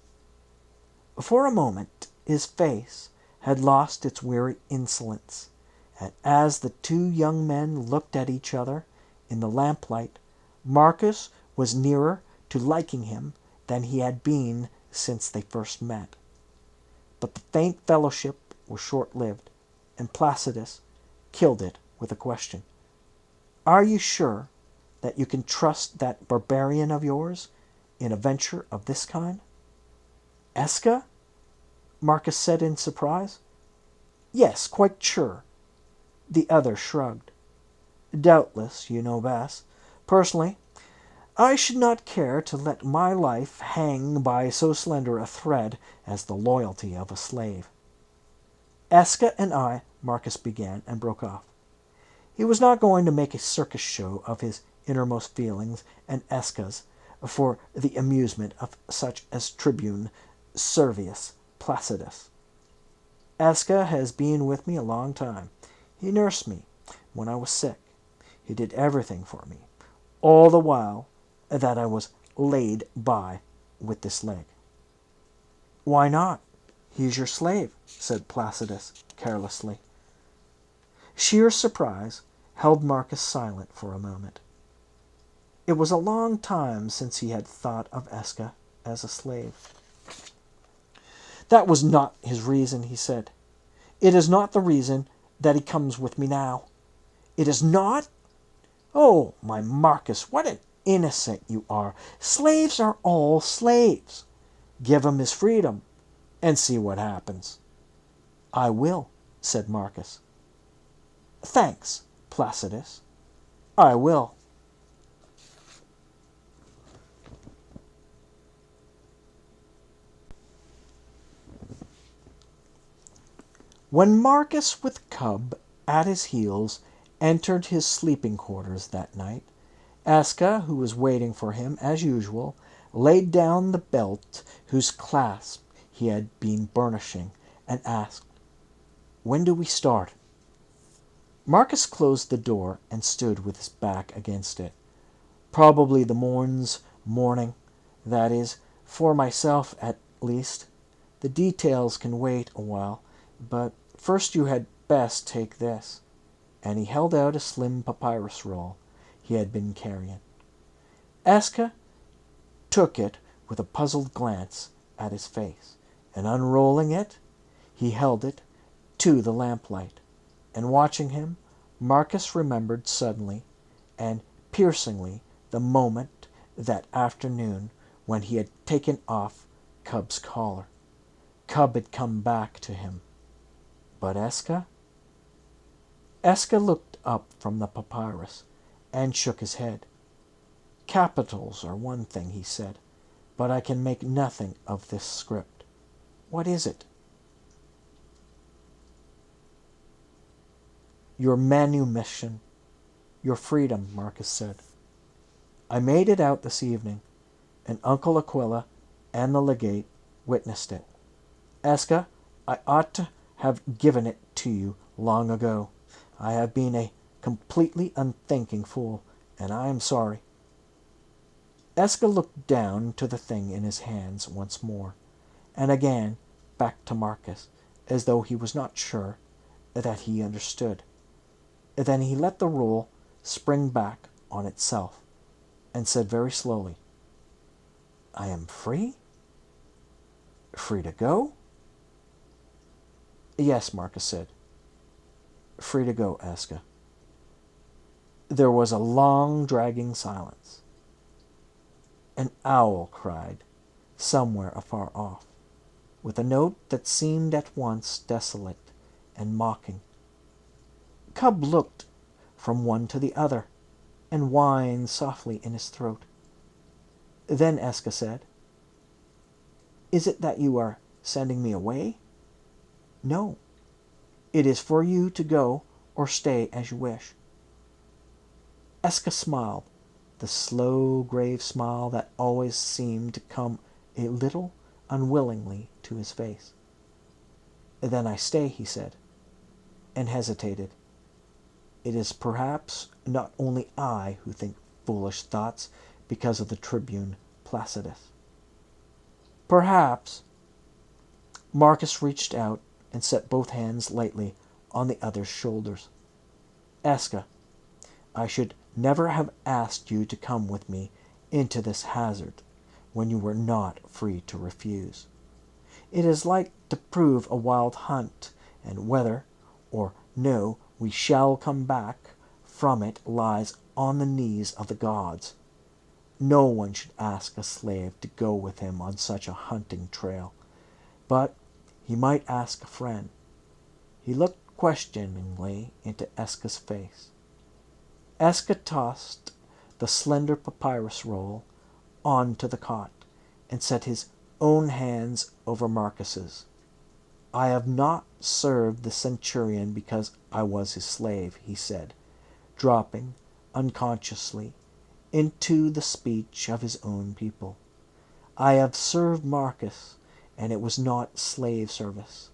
For a moment his face had lost its weary insolence, and as the two young men looked at each other in the lamplight, Marcus was nearer to liking him than he had been since they first met. But the faint fellowship was short-lived, and Placidus killed it with a question. "Are you sure that you can trust that barbarian of yours in a venture of this kind?" "Esca?" Marcus said in surprise. "Yes, quite sure." The other shrugged. "Doubtless you know best. Personally, I should not care to let my life hang by so slender a thread as the loyalty of a slave." "Esca and I," Marcus began, and broke off. He was not going to make a circus show of his innermost feelings and Esca's for the amusement of such as Tribune Servius Placidus. "Esca has been with me a long time. He nursed me when I was sick. He did everything for me, all the while that I was laid by with this leg." "Why not? He's your slave," said Placidus carelessly. Sheer surprise held Marcus silent for a moment. It was a long time since he had thought of Esca as a slave. "That was not his reason," he said. "It is not the reason that he comes with me now." "It is not?" Oh, my Marcus, what an innocent you are! Slaves are all slaves. Give him his freedom, and see what happens." "I will," said Marcus. "Thanks, Placidus. I will." When Marcus, with Cub at his heels, entered his sleeping quarters that night, Aska, who was waiting for him as usual, laid down the belt whose clasp he had been burnishing, and asked, "When do we start?" Marcus closed the door and stood with his back against it. "Probably the morning, that is, for myself at least. The details can wait a while, but first you had best take this." And he held out a slim papyrus roll he had been carrying. Aska took it with a puzzled glance at his face, and unrolling it, he held it to the lamplight. And watching him, Marcus remembered suddenly and piercingly the moment that afternoon when he had taken off Cub's collar. Cub had come back to him. But Eska? Eska looked up from the papyrus and shook his head. "Capitals are one thing," he said, "but I can make nothing of this script. What is it?" "Your manumission, your freedom," Marcus said. "I made it out this evening, and Uncle Aquila and the legate witnessed it. Eska, I ought to have given it to you long ago. I have been a completely unthinking fool, and I am sorry." Eska looked down to the thing in his hands once more, and again back to Marcus, as though he was not sure that he understood. Then he let the roll spring back on itself, and said very slowly, "I am free? Free to go?" "Yes," Marcus said. "Free to go, Aska." There was a long, dragging silence. An owl cried somewhere afar off, with a note that seemed at once desolate and mocking. Cub looked from one to the other, and whined softly in his throat. Then Eska said, "Is it that you are sending me away?" "No. It is for you to go or stay as you wish." Eska smiled, the slow, grave smile that always seemed to come a little unwillingly to his face. "Then I stay," he said, and hesitated. It is perhaps not only I who think foolish thoughts because of the tribune Placidus. Perhaps. Marcus reached out and set both hands lightly on the other's shoulders. "Aska, I should never have asked you to come with me into this hazard when you were not free to refuse. It is like to prove a wild hunt, and whether or no we shall come back from it lies on the knees of the gods. No one should ask a slave to go with him on such a hunting trail, but he might ask a friend." He looked questioningly into Eska's face. Eska tossed the slender papyrus roll on to the cot, and set his own hands over Marcus's. "I have not served the centurion because I was his slave," he said, dropping unconsciously into the speech of his own people. "I have served Marcus, and it was not slave service.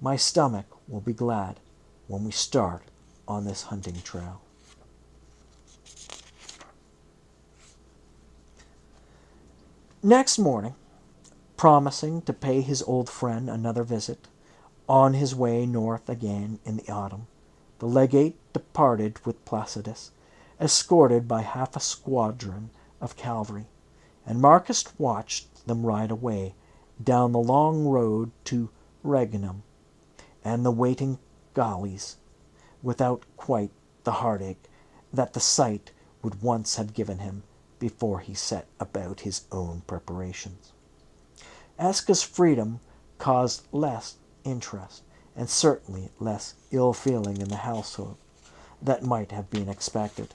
My stomach will be glad when we start on this hunting trail." Next morning, promising to pay his old friend another visit, on his way north again in the autumn, the legate departed with Placidus, escorted by half a squadron of cavalry, and Marcus watched them ride away down the long road to Rheginum and the waiting galleys, without quite the heartache that the sight would once have given him before he set about his own preparations. Aska's freedom caused less interest, and certainly less ill feeling in the household than might have been expected.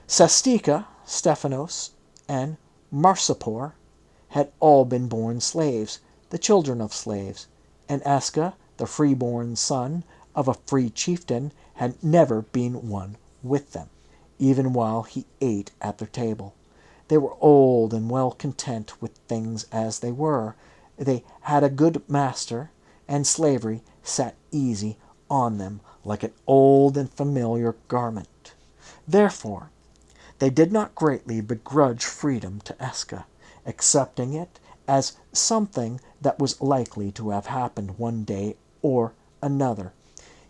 Sastika, Stephanos, and Marsupor had all been born slaves, the children of slaves, and Aska, the free-born son of a free chieftain, had never been one with them, even while he ate at their table. They were old and well content with things as they were. They had a good master, and slavery sat easy on them like an old and familiar garment. Therefore, they did not greatly begrudge freedom to Eska, accepting it as something that was likely to have happened one day or another,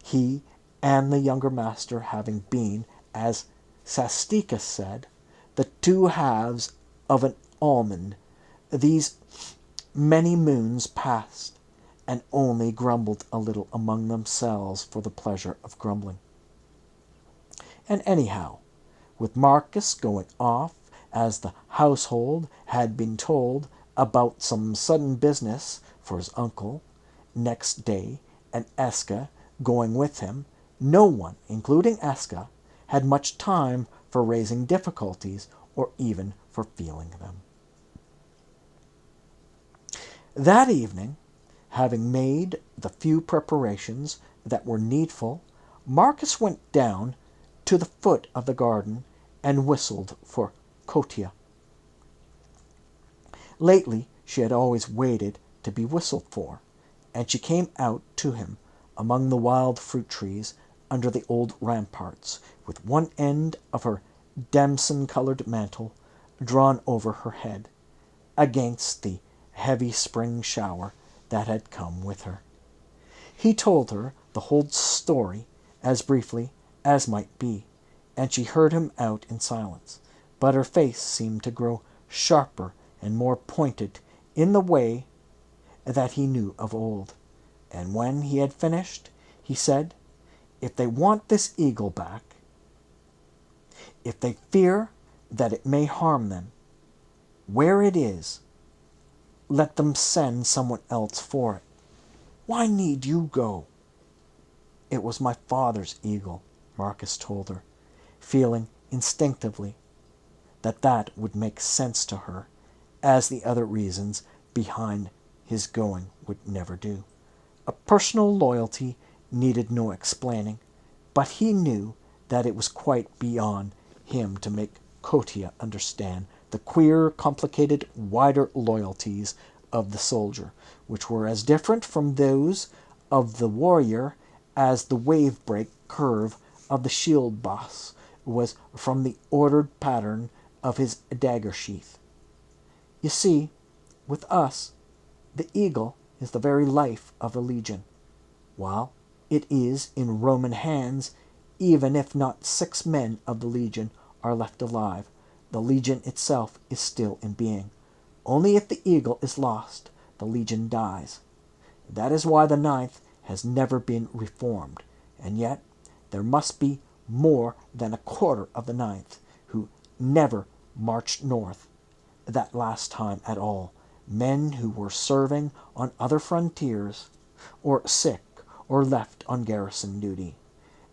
he and the younger master having been, as Sastika said, the two halves of an almond. These many moons passed, and only grumbled a little among themselves for the pleasure of grumbling. And anyhow, with Marcus going off, as the household had been told, about some sudden business for his uncle next day, and Eska going with him, no one, including Eska, had much time for raising difficulties or even for feeling them. That evening, having made the few preparations that were needful, Marcus went down to the foot of the garden and whistled for Kotia. Lately she had always waited to be whistled for, and she came out to him among the wild fruit trees under the old ramparts, with one end of her damson-colored mantle drawn over her head, against the heavy spring shower that had come with her. He told her the whole story as briefly as might be, and she heard him out in silence, but her face seemed to grow sharper and more pointed in the way that he knew of old. And when he had finished, he said, "If they want this eagle back, if they fear that it may harm them, where it is, let them send someone else for it. Why need you go?" "It was my father's eagle," Marcus told her, feeling instinctively that that would make sense to her, as the other reasons behind his going would never do. A personal loyalty needed no explaining, but he knew that it was quite beyond him to make Kotia understand the queer, complicated, wider loyalties of the soldier, which were as different from those of the warrior as the wave-break curve of the shield boss was from the ordered pattern of his dagger sheath. You see, with us, the eagle is the very life of the legion. While it is in Roman hands, even if not 6 men of the legion are left alive, the legion itself is still in being. Only if the eagle is lost, the legion dies. That is why the Ninth has never been reformed, and yet there must be more than a quarter of the Ninth who never marched north that last time at all, men who were serving on other frontiers, or sick, or left on garrison duty.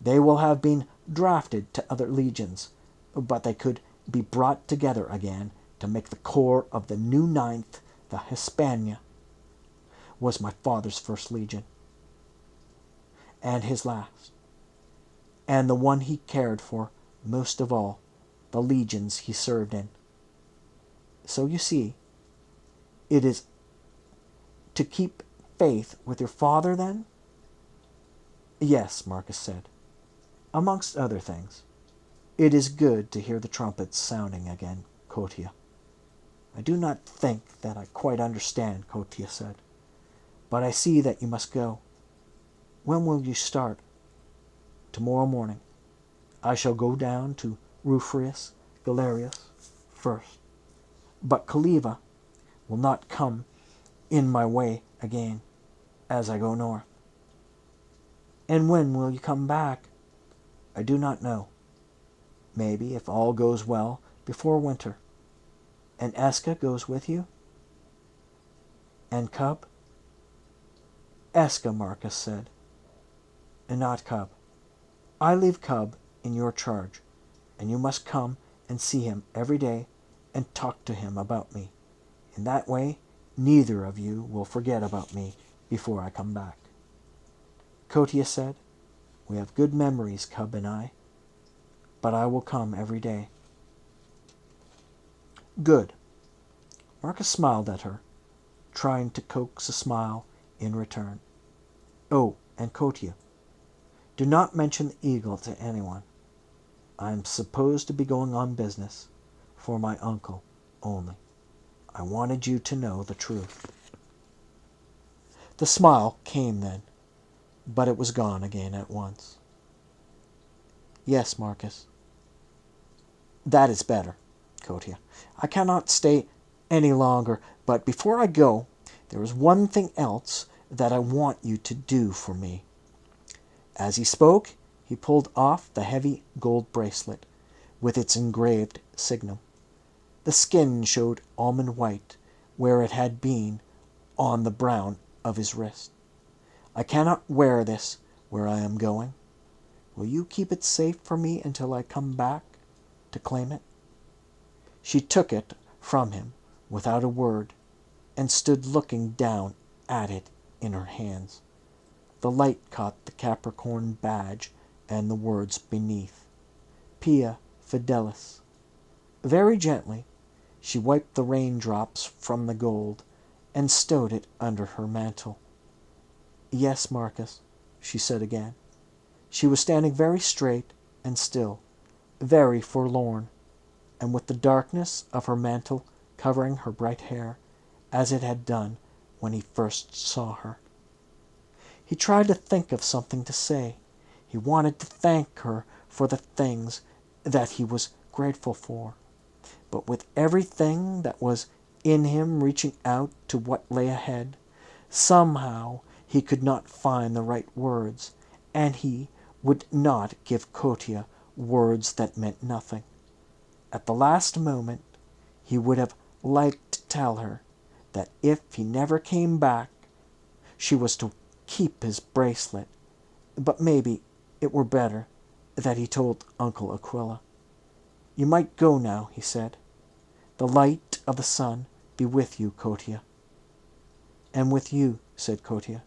They will have been drafted to other legions, but they could be brought together again to make the core of the new Ninth. The Hispania was my father's first legion, and his last, and the one he cared for most of all the legions he served in. So you see, it is to keep faith with your father, then?" "Yes," Marcus said, "amongst other things. It is good to hear the trumpets sounding again, Kotia." "I do not think that I quite understand," Kotia said, "but I see that you must go. When will you start?" "Tomorrow morning. I shall go down to Rufrius Galerius first, but Caliva will not come in my way again, as I go north." "And when will you come back?" "I do not know. maybe, if all goes well, before winter. And Eska goes with you? And Cub? Eska, Marcus said, and not Cub. I leave Cub in your charge, and you must come and see him every day and talk to him about me. In that way, neither of you will forget about me before I come back. Kotia said, we have good memories, Cub and I, but I will come every day. Good. Marcus smiled at her, trying to coax a smile in return. Oh, and Kotia, do not mention the eagle to anyone. I am supposed to be going on business, for my uncle only. I wanted you to know the truth. The smile came then, but it was gone again at once. Yes, Marcus. That is better, Kotia. I cannot stay any longer, but before I go, there is one thing else that I want you to do for me. As he spoke, he pulled off the heavy gold bracelet with its engraved signum. The skin showed almond white where it had been on the brown of his wrist. I cannot wear this where I am going. Will you keep it safe for me until I come back to claim it? She took it from him without a word and stood looking down at it in her hands. The light caught the Capricorn badge and the words beneath, Pia Fidelis. Very gently, she wiped the raindrops from the gold and stowed it under her mantle. Yes, Marcus, she said again. She was standing very straight and still, very forlorn, and with the darkness of her mantle covering her bright hair, as it had done when he first saw her. He tried to think of something to say. He wanted to thank her for the things that he was grateful for. But with everything that was in him reaching out to what lay ahead, somehow he could not find the right words, and he would not give Kotia words that meant nothing. At the last moment, he would have liked to tell her that if he never came back, she was to keep his bracelet, but maybe it were better that he told Uncle Aquila. You might go now, he said. The light of the sun be with you, Kotia. And with you, said Kotia.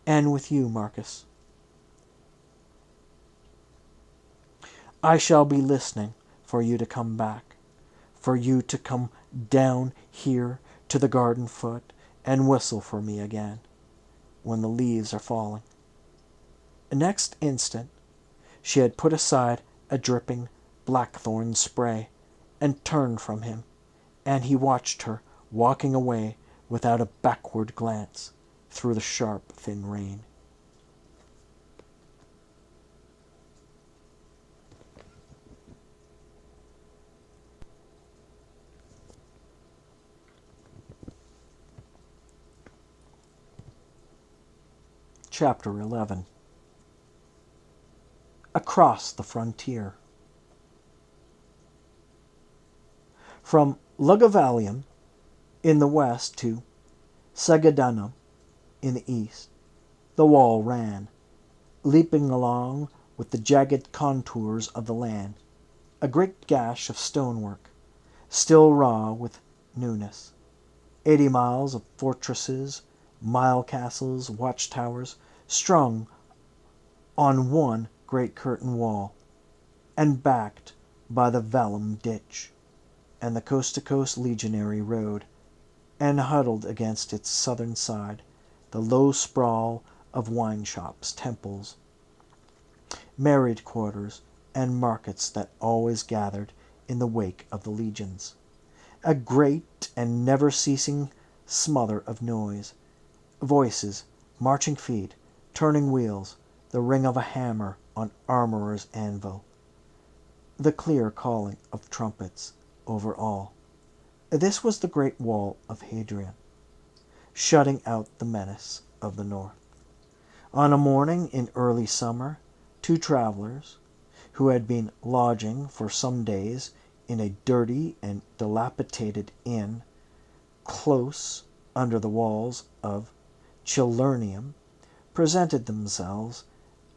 And with you, Marcus. I shall be listening for you to come back, for you to come down here to the garden foot and whistle for me again when the leaves are falling. The next instant, she had put aside a dripping blackthorn spray and turned from him, and he watched her walking away without a backward glance through the sharp, thin rain. Chapter 11. Across the Frontier. From Lugavalium in the west to Sagadanum in the east, the wall ran, leaping along with the jagged contours of the land, a great gash of stonework, still raw with newness. 80 miles of fortresses, mile castles, watchtowers, strung on one great curtain wall, and backed by the vellum ditch, and the coast-to-coast legionary road, and huddled against its southern side, the low sprawl of wine shops, temples, married quarters, and markets that always gathered in the wake of the legions. A great and never-ceasing smother of noise, voices, marching feet, turning wheels, the ring of a hammer on armorer's anvil, the clear calling of trumpets over all. This was the great wall of Hadrian, shutting out the menace of the north. On a morning in early summer, two travelers, who had been lodging for some days in a dirty and dilapidated inn close under the walls of Chillernium, presented themselves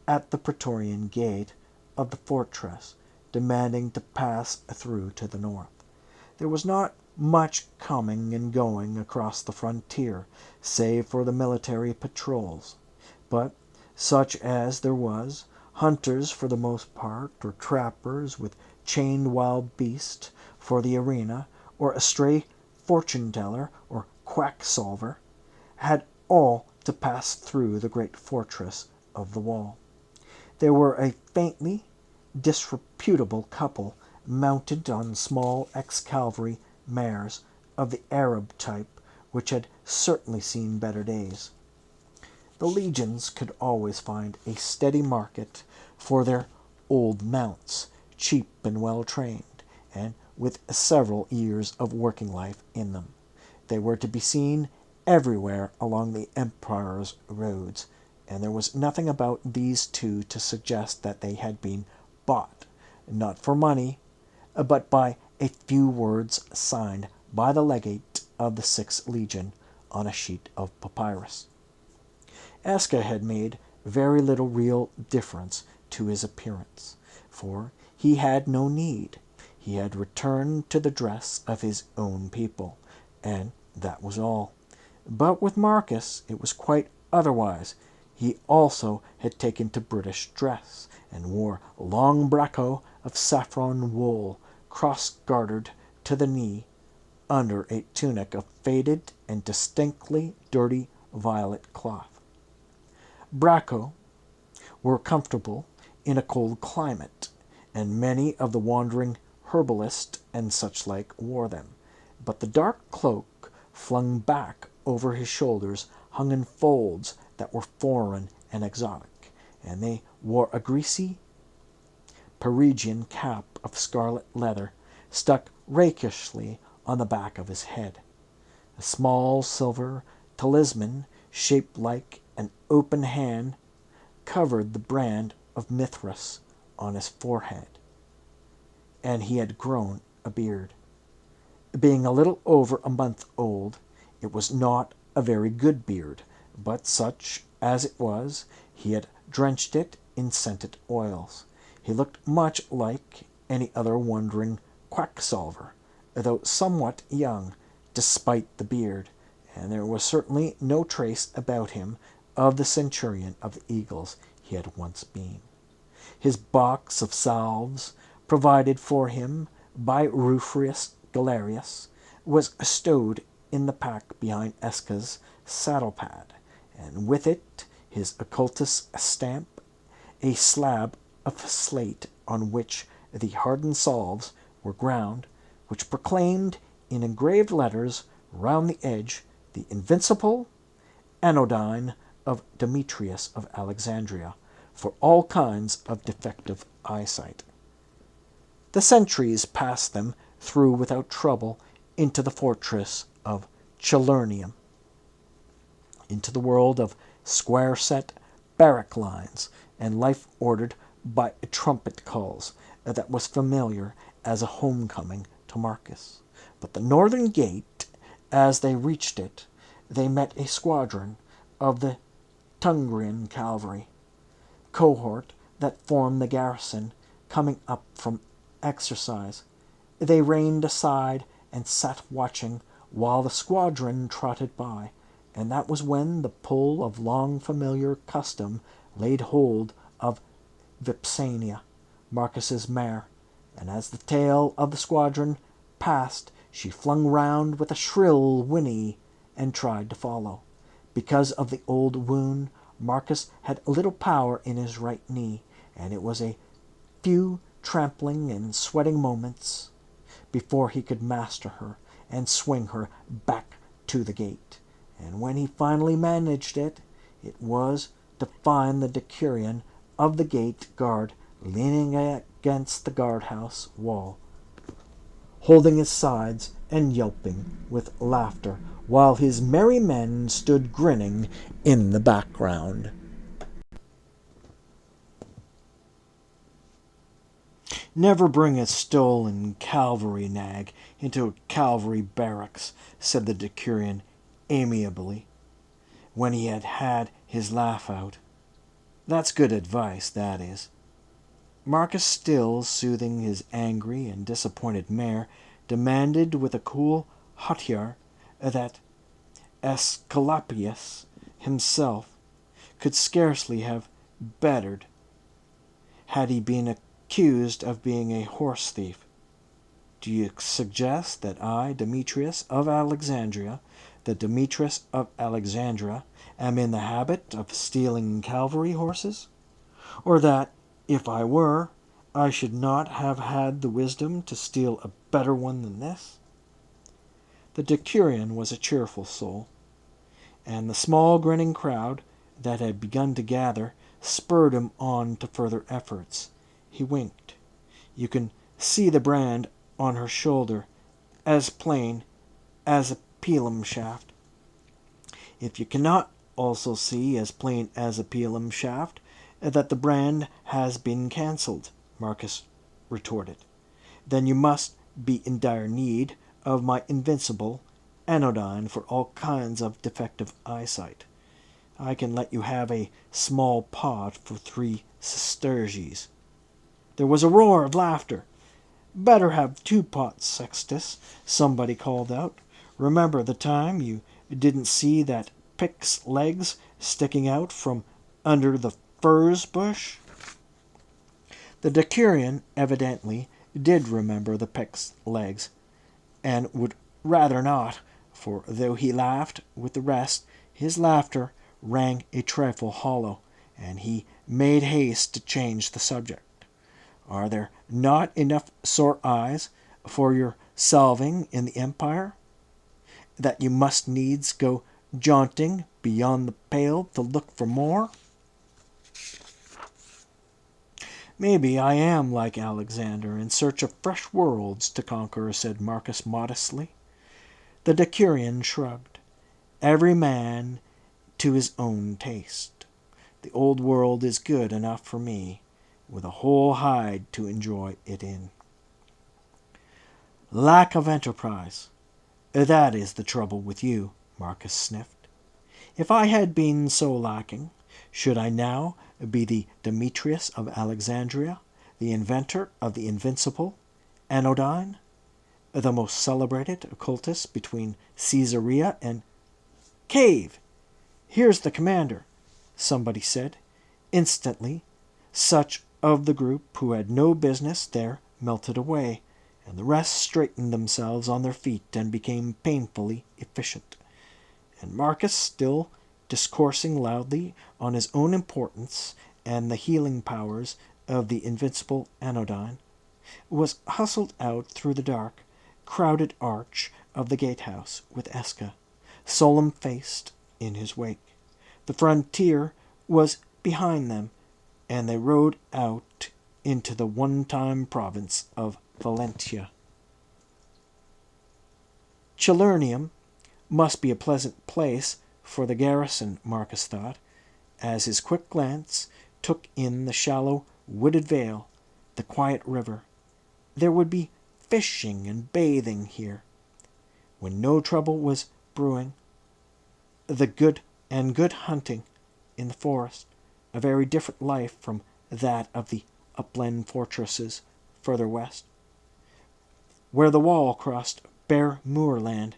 at the Praetorian gate of the fortress, demanding to pass through to the north. There was not much coming and going across the frontier, save for the military patrols, but such as there was, hunters for the most part, or trappers with chained wild beasts for the arena, or a stray fortune-teller or quack-solver, had all to pass through the great fortress of the wall. There were a faintly disreputable couple mounted on small ex-cavalry mares of the Arab type, which had certainly seen better days. The legions could always find a steady market for their old mounts, cheap and well trained, and with several years of working life in them. They were to be seen everywhere along the Empire's roads, and there was nothing about these two to suggest that they had been bought, not for money, but by a few words signed by the legate of the 6th Legion on a sheet of papyrus. Aska had made very little real difference to his appearance, for he had no need. He had returned to the dress of his own people, and that was all. But with Marcus it was quite otherwise. He also had taken to British dress, and wore long bracco of saffron wool, cross-gartered to the knee, under a tunic of faded and distinctly dirty violet cloth. Bracco were comfortable in a cold climate, and many of the wandering herbalists and such like wore them, but the dark cloak flung back over his shoulders hung in folds that were foreign and exotic, and they wore a greasy Parisian cap of scarlet leather stuck rakishly on the back of his head. A small silver talisman, shaped like an open hand, covered the brand of Mithras on his forehead, and he had grown a beard. Being a little over a month old, it was not a very good beard, but such as it was, he had drenched it in scented oils. He looked much like any other wandering quack-solver, though somewhat young, despite the beard, and there was certainly no trace about him of the centurion of the Eagles he had once been. His box of salves, provided for him by Rufus Galerius, was stowed in the pack behind Eska's saddle-pad, and with it his occultist's stamp, a slab of slate on which the hardened salves were ground, which proclaimed in engraved letters round the edge the invincible anodyne of Demetrius of Alexandria, for all kinds of defective eyesight. The sentries passed them through without trouble into the fortress of Chillernium, into the world of square-set barrack lines and life ordered by trumpet calls that was familiar as a homecoming to Marcus. But the northern gate, as they reached it, they met a squadron of the Tungrian cavalry cohort that formed the garrison coming up from exercise. They reined aside and sat watching while the squadron trotted by, and that was when the pull of long familiar custom laid hold of Vipsania, Marcus's mare, and as the tail of the squadron passed, she flung round with a shrill whinny and tried to follow. Because of the old wound, Marcus had little power in his right knee, and it was a few trampling and sweating moments before he could master her and swing her back to the gate. And when he finally managed it, it was to find the decurion of the gate guard leaning against the guardhouse wall, holding his sides and yelping with laughter, while his merry men stood grinning in the background. Never bring a stolen cavalry nag into a cavalry barracks, said the decurion amiably, when he had had his laugh out. That's good advice, that is. Marcus, still soothing his angry and disappointed mare, demanded with a cool hauteur that Aesculapius himself could scarcely have bettered had he been accused of being a horse thief. Do you suggest that I, Demetrius of Alexandria, the Demetrius of Alexandria, am in the habit of stealing cavalry horses? Or that, if I were, I should not have had the wisdom to steal a better one than this? The decurion was a cheerful soul, and the small grinning crowd that had begun to gather spurred him on to further efforts. He winked. You can see the brand on her shoulder, as plain as a pilum shaft. If you cannot also see, as plain as a pilum shaft, that the brand has been cancelled, Marcus retorted, then you must be in dire need of my invincible anodyne for all kinds of defective eyesight. I can let you have a small pot for 3 sesterces. There was a roar of laughter. Better have 2 pots, Sextus, somebody called out. Remember the time you didn't see that Pick's legs sticking out from under the furze bush? The decurion evidently did remember the Pick's legs, and would rather not, for though he laughed with the rest, his laughter rang a trifle hollow, and he made haste to change the subject. Are there not enough sore eyes for your salving in the empire, that you must needs go jaunting beyond the pale to look for more? Maybe I am like Alexander, in search of fresh worlds to conquer, said Marcus modestly. The decurion shrugged. Every man to his own taste. The old world is good enough for me, with a whole hide to enjoy it in. Lack of enterprise. That is the trouble with you, Marcus sniffed. If I had been so lacking, should I now be the Demetrius of Alexandria, the inventor of the invincible anodyne, the most celebrated occultist between Caesarea and Cave? Here's the commander, somebody said. Instantly, such of the group who had no business there melted away, and the rest straightened themselves on their feet and became painfully efficient. And Marcus, still discoursing loudly on his own importance and the healing powers of the invincible anodyne, was hustled out through the dark, crowded arch of the gatehouse with Esca, solemn-faced, in his wake. The frontier was behind them, and they rode out into the one-time province of Valentia. Chelurnium must be a pleasant place for the garrison, Marcus thought, as his quick glance took in the shallow wooded vale, the quiet river. There would be fishing and bathing here, when no trouble was brewing, the good hunting in the forest, a very different life from that of the upland fortresses further west, where the wall crossed bare moorland,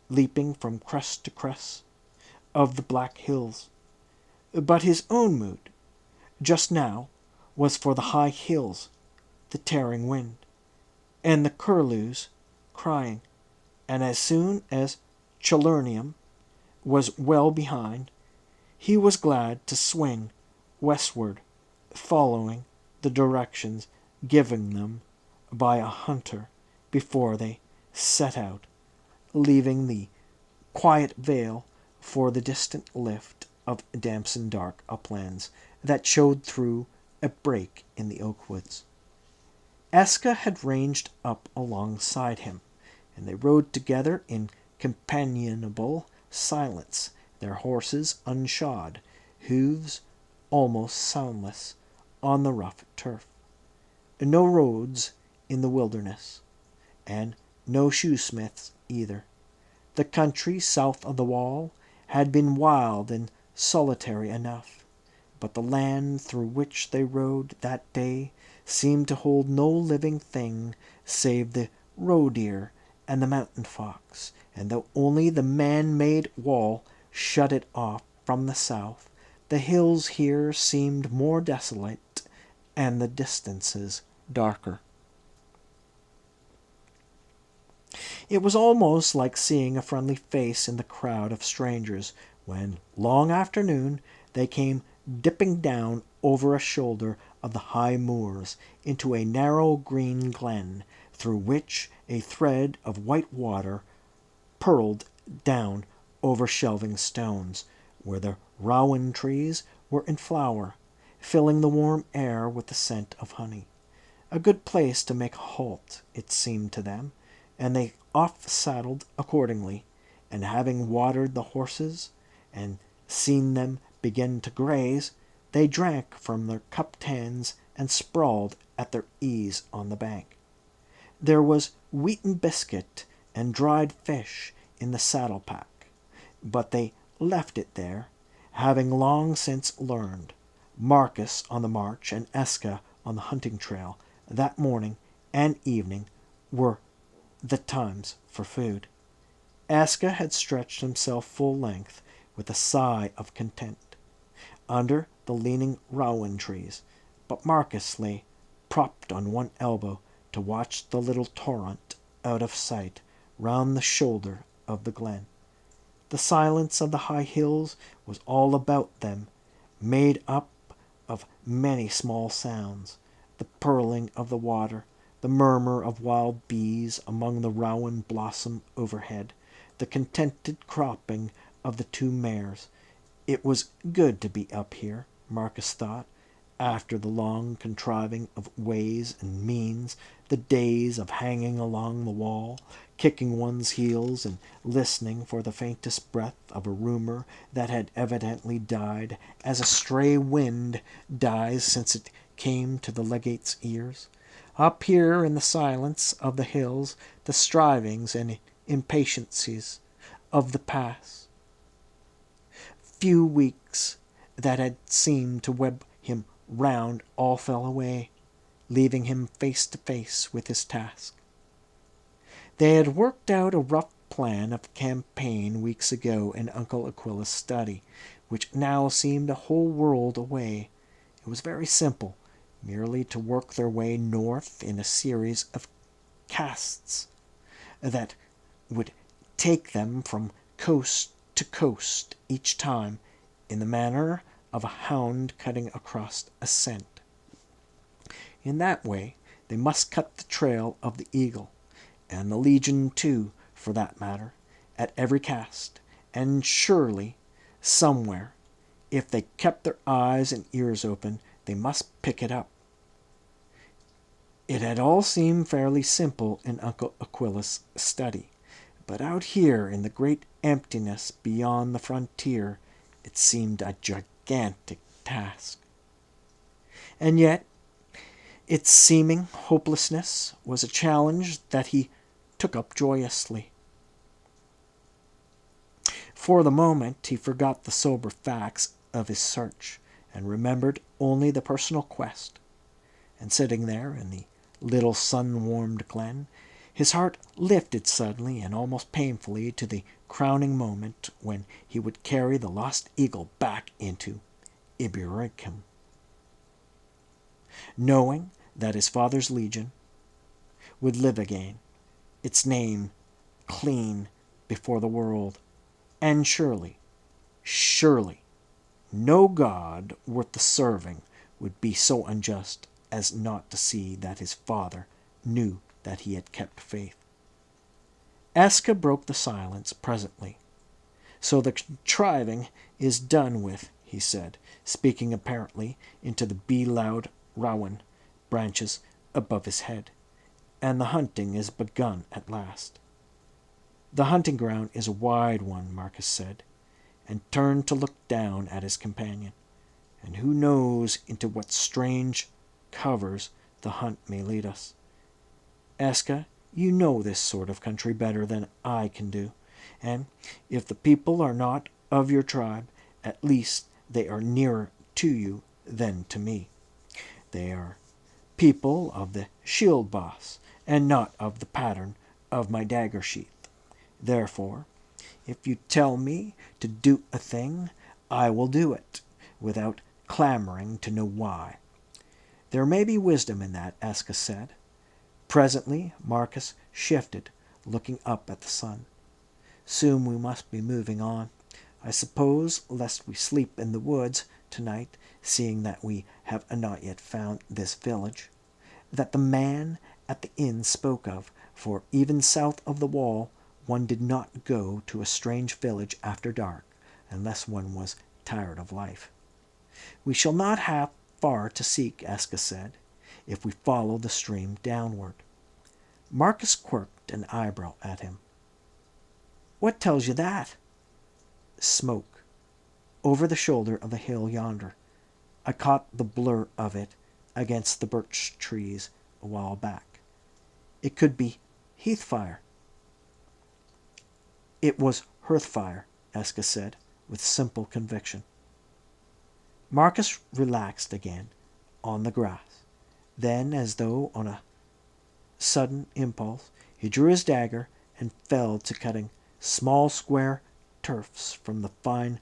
leaping from crest to crest of the black hills. But his own mood, just now, was for the high hills, the tearing wind, and the curlews crying, and as soon as Chelurnium was well behind, he was glad to swing westward, following the directions given them by a hunter before they set out, leaving the quiet vale for the distant lift of damson dark uplands that showed through a break in the oak woods. Esca had ranged up alongside him, and they rode together in companionable silence, their horses unshod, hoofs almost soundless on the rough turf. no roads in the wilderness, and no shoesmiths either. The country south of the wall had been wild and solitary enough, but the land through which they rode that day seemed to hold no living thing save the roe deer and the mountain fox, and though only the man-made wall shut it off from the south, the hills here seemed more desolate and the distances darker. It was almost like seeing a friendly face in the crowd of strangers when, long after noon, they came dipping down over a shoulder of the high moors into a narrow green glen, through which a thread of white water purled down over shelving stones, where the rowan trees were in flower, filling the warm air with the scent of honey. A good place to make a halt, it seemed to them, and they off saddled accordingly, and having watered the horses and seen them begin to graze, they drank from their cupped hands and sprawled at their ease on the bank. There was wheaten biscuit and dried fish in the saddle pack, but they left it there, having long since learned, Marcus on the march and Eska on the hunting trail, that morning and evening were the times for food. Aska had stretched himself full length with a sigh of content under the leaning rowan trees, but Marcus lay propped on one elbow to watch the little torrent out of sight round the shoulder of the glen. The silence of the high hills was all about them, made up of many small sounds, the purling of the water, the murmur of wild bees among the rowan blossom overhead, the contented cropping of the two mares. It was good to be up here, Marcus thought, after the long contriving of ways and means, the days of hanging along the wall, kicking one's heels and listening for the faintest breath of a rumor that had evidently died as a stray wind dies since it came to the legate's ears. Up here in the silence of the hills, the strivings and impatiencies of the past few weeks that had seemed to web him round all fell away, leaving him face to face with his task. They had worked out a rough plan of campaign weeks ago in Uncle Aquila's study, which now seemed a whole world away. It was very simple, merely to work their way north in a series of casts that would take them from coast to coast each time, in the manner of a hound cutting across a scent. In that way they must cut the trail of the eagle, and the legion too, for that matter, at every cast, and surely, somewhere, if they kept their eyes and ears open, they must pick it up. It had all seemed fairly simple in Uncle Aquila's study, but out here in the great emptiness beyond the frontier, it seemed a gigantic task. And yet, its seeming hopelessness was a challenge that he took up joyously. For the moment, he forgot the sober facts of his search and remembered only the personal quest. And sitting there in the little sun-warmed glen, his heart lifted suddenly and almost painfully to the crowning moment when he would carry the lost eagle back into Ibericum, knowing that his father's legion would live again, its name clean before the world, and surely, no god worth the serving would be so unjust as not to see that his father knew that he had kept faith. Aska broke the silence presently. So the contriving is done with, he said, speaking apparently into the bee-loud rowan branches above his head, and the hunting is begun at last. The hunting ground is a wide one, Marcus said, and turned to look down at his companion. And who knows into what strange covers the hunt may lead us. Eska, you know this sort of country better than I can do, and if the people are not of your tribe, at least they are nearer to you than to me. They are people of the shield boss, and not of the pattern of my dagger sheath. Therefore, if you tell me to do a thing, I will do it, without clamoring to know why. There may be wisdom in that, Eska said. Presently Marcus shifted, looking up at the sun. Soon we must be moving on. I suppose, lest we sleep in the woods tonight, seeing that we have not yet found this village, that the man at the inn spoke of, for even south of the wall one did not go to a strange village after dark, unless one was tired of life. We shall not have far to seek, Eska said, if we follow the stream downward. Marcus quirked an eyebrow at him. What tells you that? Smoke. Over the shoulder of the hill yonder. I caught the blur of it against the birch trees a while back. It could be heath fire. It was hearth fire, Eska said, with simple conviction. Marcus relaxed again on the grass. Then, as though on a sudden impulse, he drew his dagger and fell to cutting small square turfs from the fine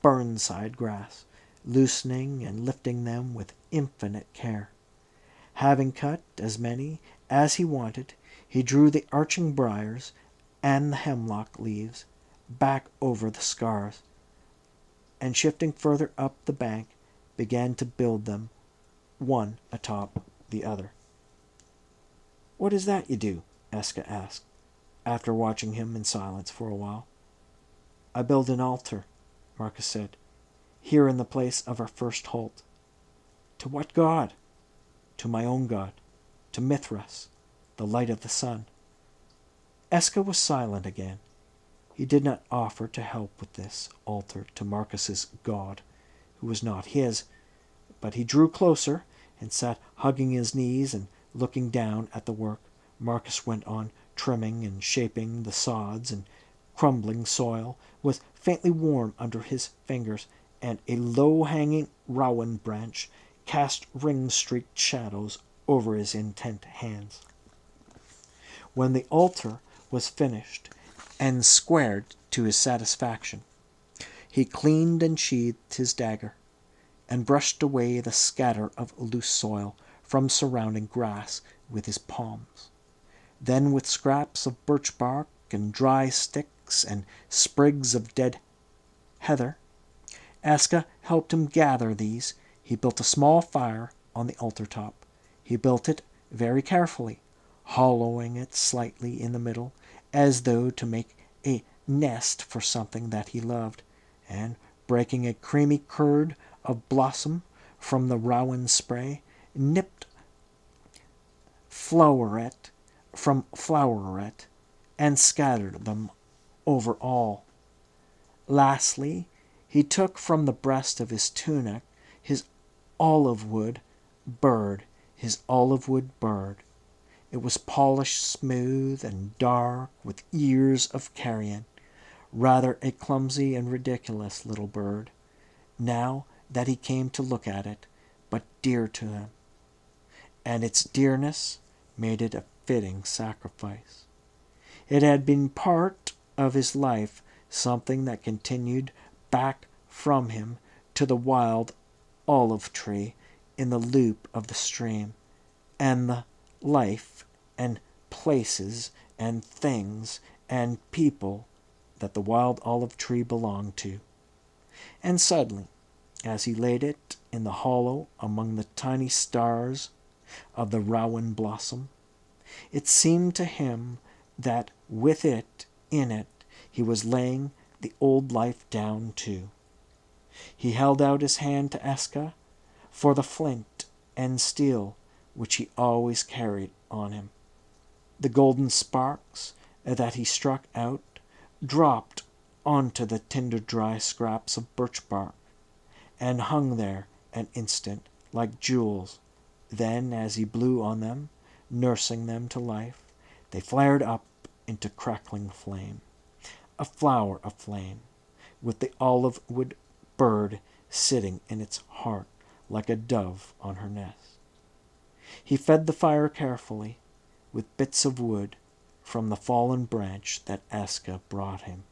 burnside grass, loosening and lifting them with infinite care. Having cut as many as he wanted, he drew the arching briars and the hemlock leaves back over the scars, and shifting further up the bank, began to build them one atop the other. What is that you do? Eska asked, after watching him in silence for a while. I build an altar, Marcus said, here in the place of our first halt. To what god? To my own god, to Mithras, the light of the sun. Eska was silent again. He did not offer to help with this altar to Marcus's god, who was not his, but he drew closer and sat hugging his knees and looking down at the work. Marcus went on trimming and shaping the sods, and crumbling soil was faintly warm under his fingers, and a low-hanging rowan branch cast ring-streaked shadows over his intent hands. When the altar was finished and squared to his satisfaction, he cleaned and sheathed his dagger, and brushed away the scatter of loose soil from surrounding grass with his palms. Then, with scraps of birch bark and dry sticks and sprigs of dead heather, Eska helped him gather these. He built a small fire on the altar top. He built it very carefully, hollowing it slightly in the middle, as though to make a nest for something that he loved, and breaking a creamy curd of blossom from the rowan spray, nipped floweret from floweret, and scattered them over all. Lastly, he took from the breast of his tunic his olive-wood bird, It was polished smooth and dark, with ears of carrion, rather a clumsy and ridiculous little bird, now that he came to look at it, but dear to him, and its dearness made it a fitting sacrifice. It had been part of his life, something that continued back from him to the wild olive tree in the loop of the stream, and the life and places and things and people that the wild olive tree belonged to. And suddenly, as he laid it in the hollow among the tiny stars of the rowan blossom, it seemed to him that with it, in it, he was laying the old life down too. He held out his hand to Eska for the flint and steel which he always carried on him. The golden sparks that he struck out dropped onto the tinder dry scraps of birch bark, and hung there an instant like jewels Then, as he blew on them, nursing them to life, they flared up into crackling flame, a flower aflame, with the olive wood bird sitting in its heart like a dove on her nest. He fed the fire carefully with bits of wood from the fallen branch that Aska brought him.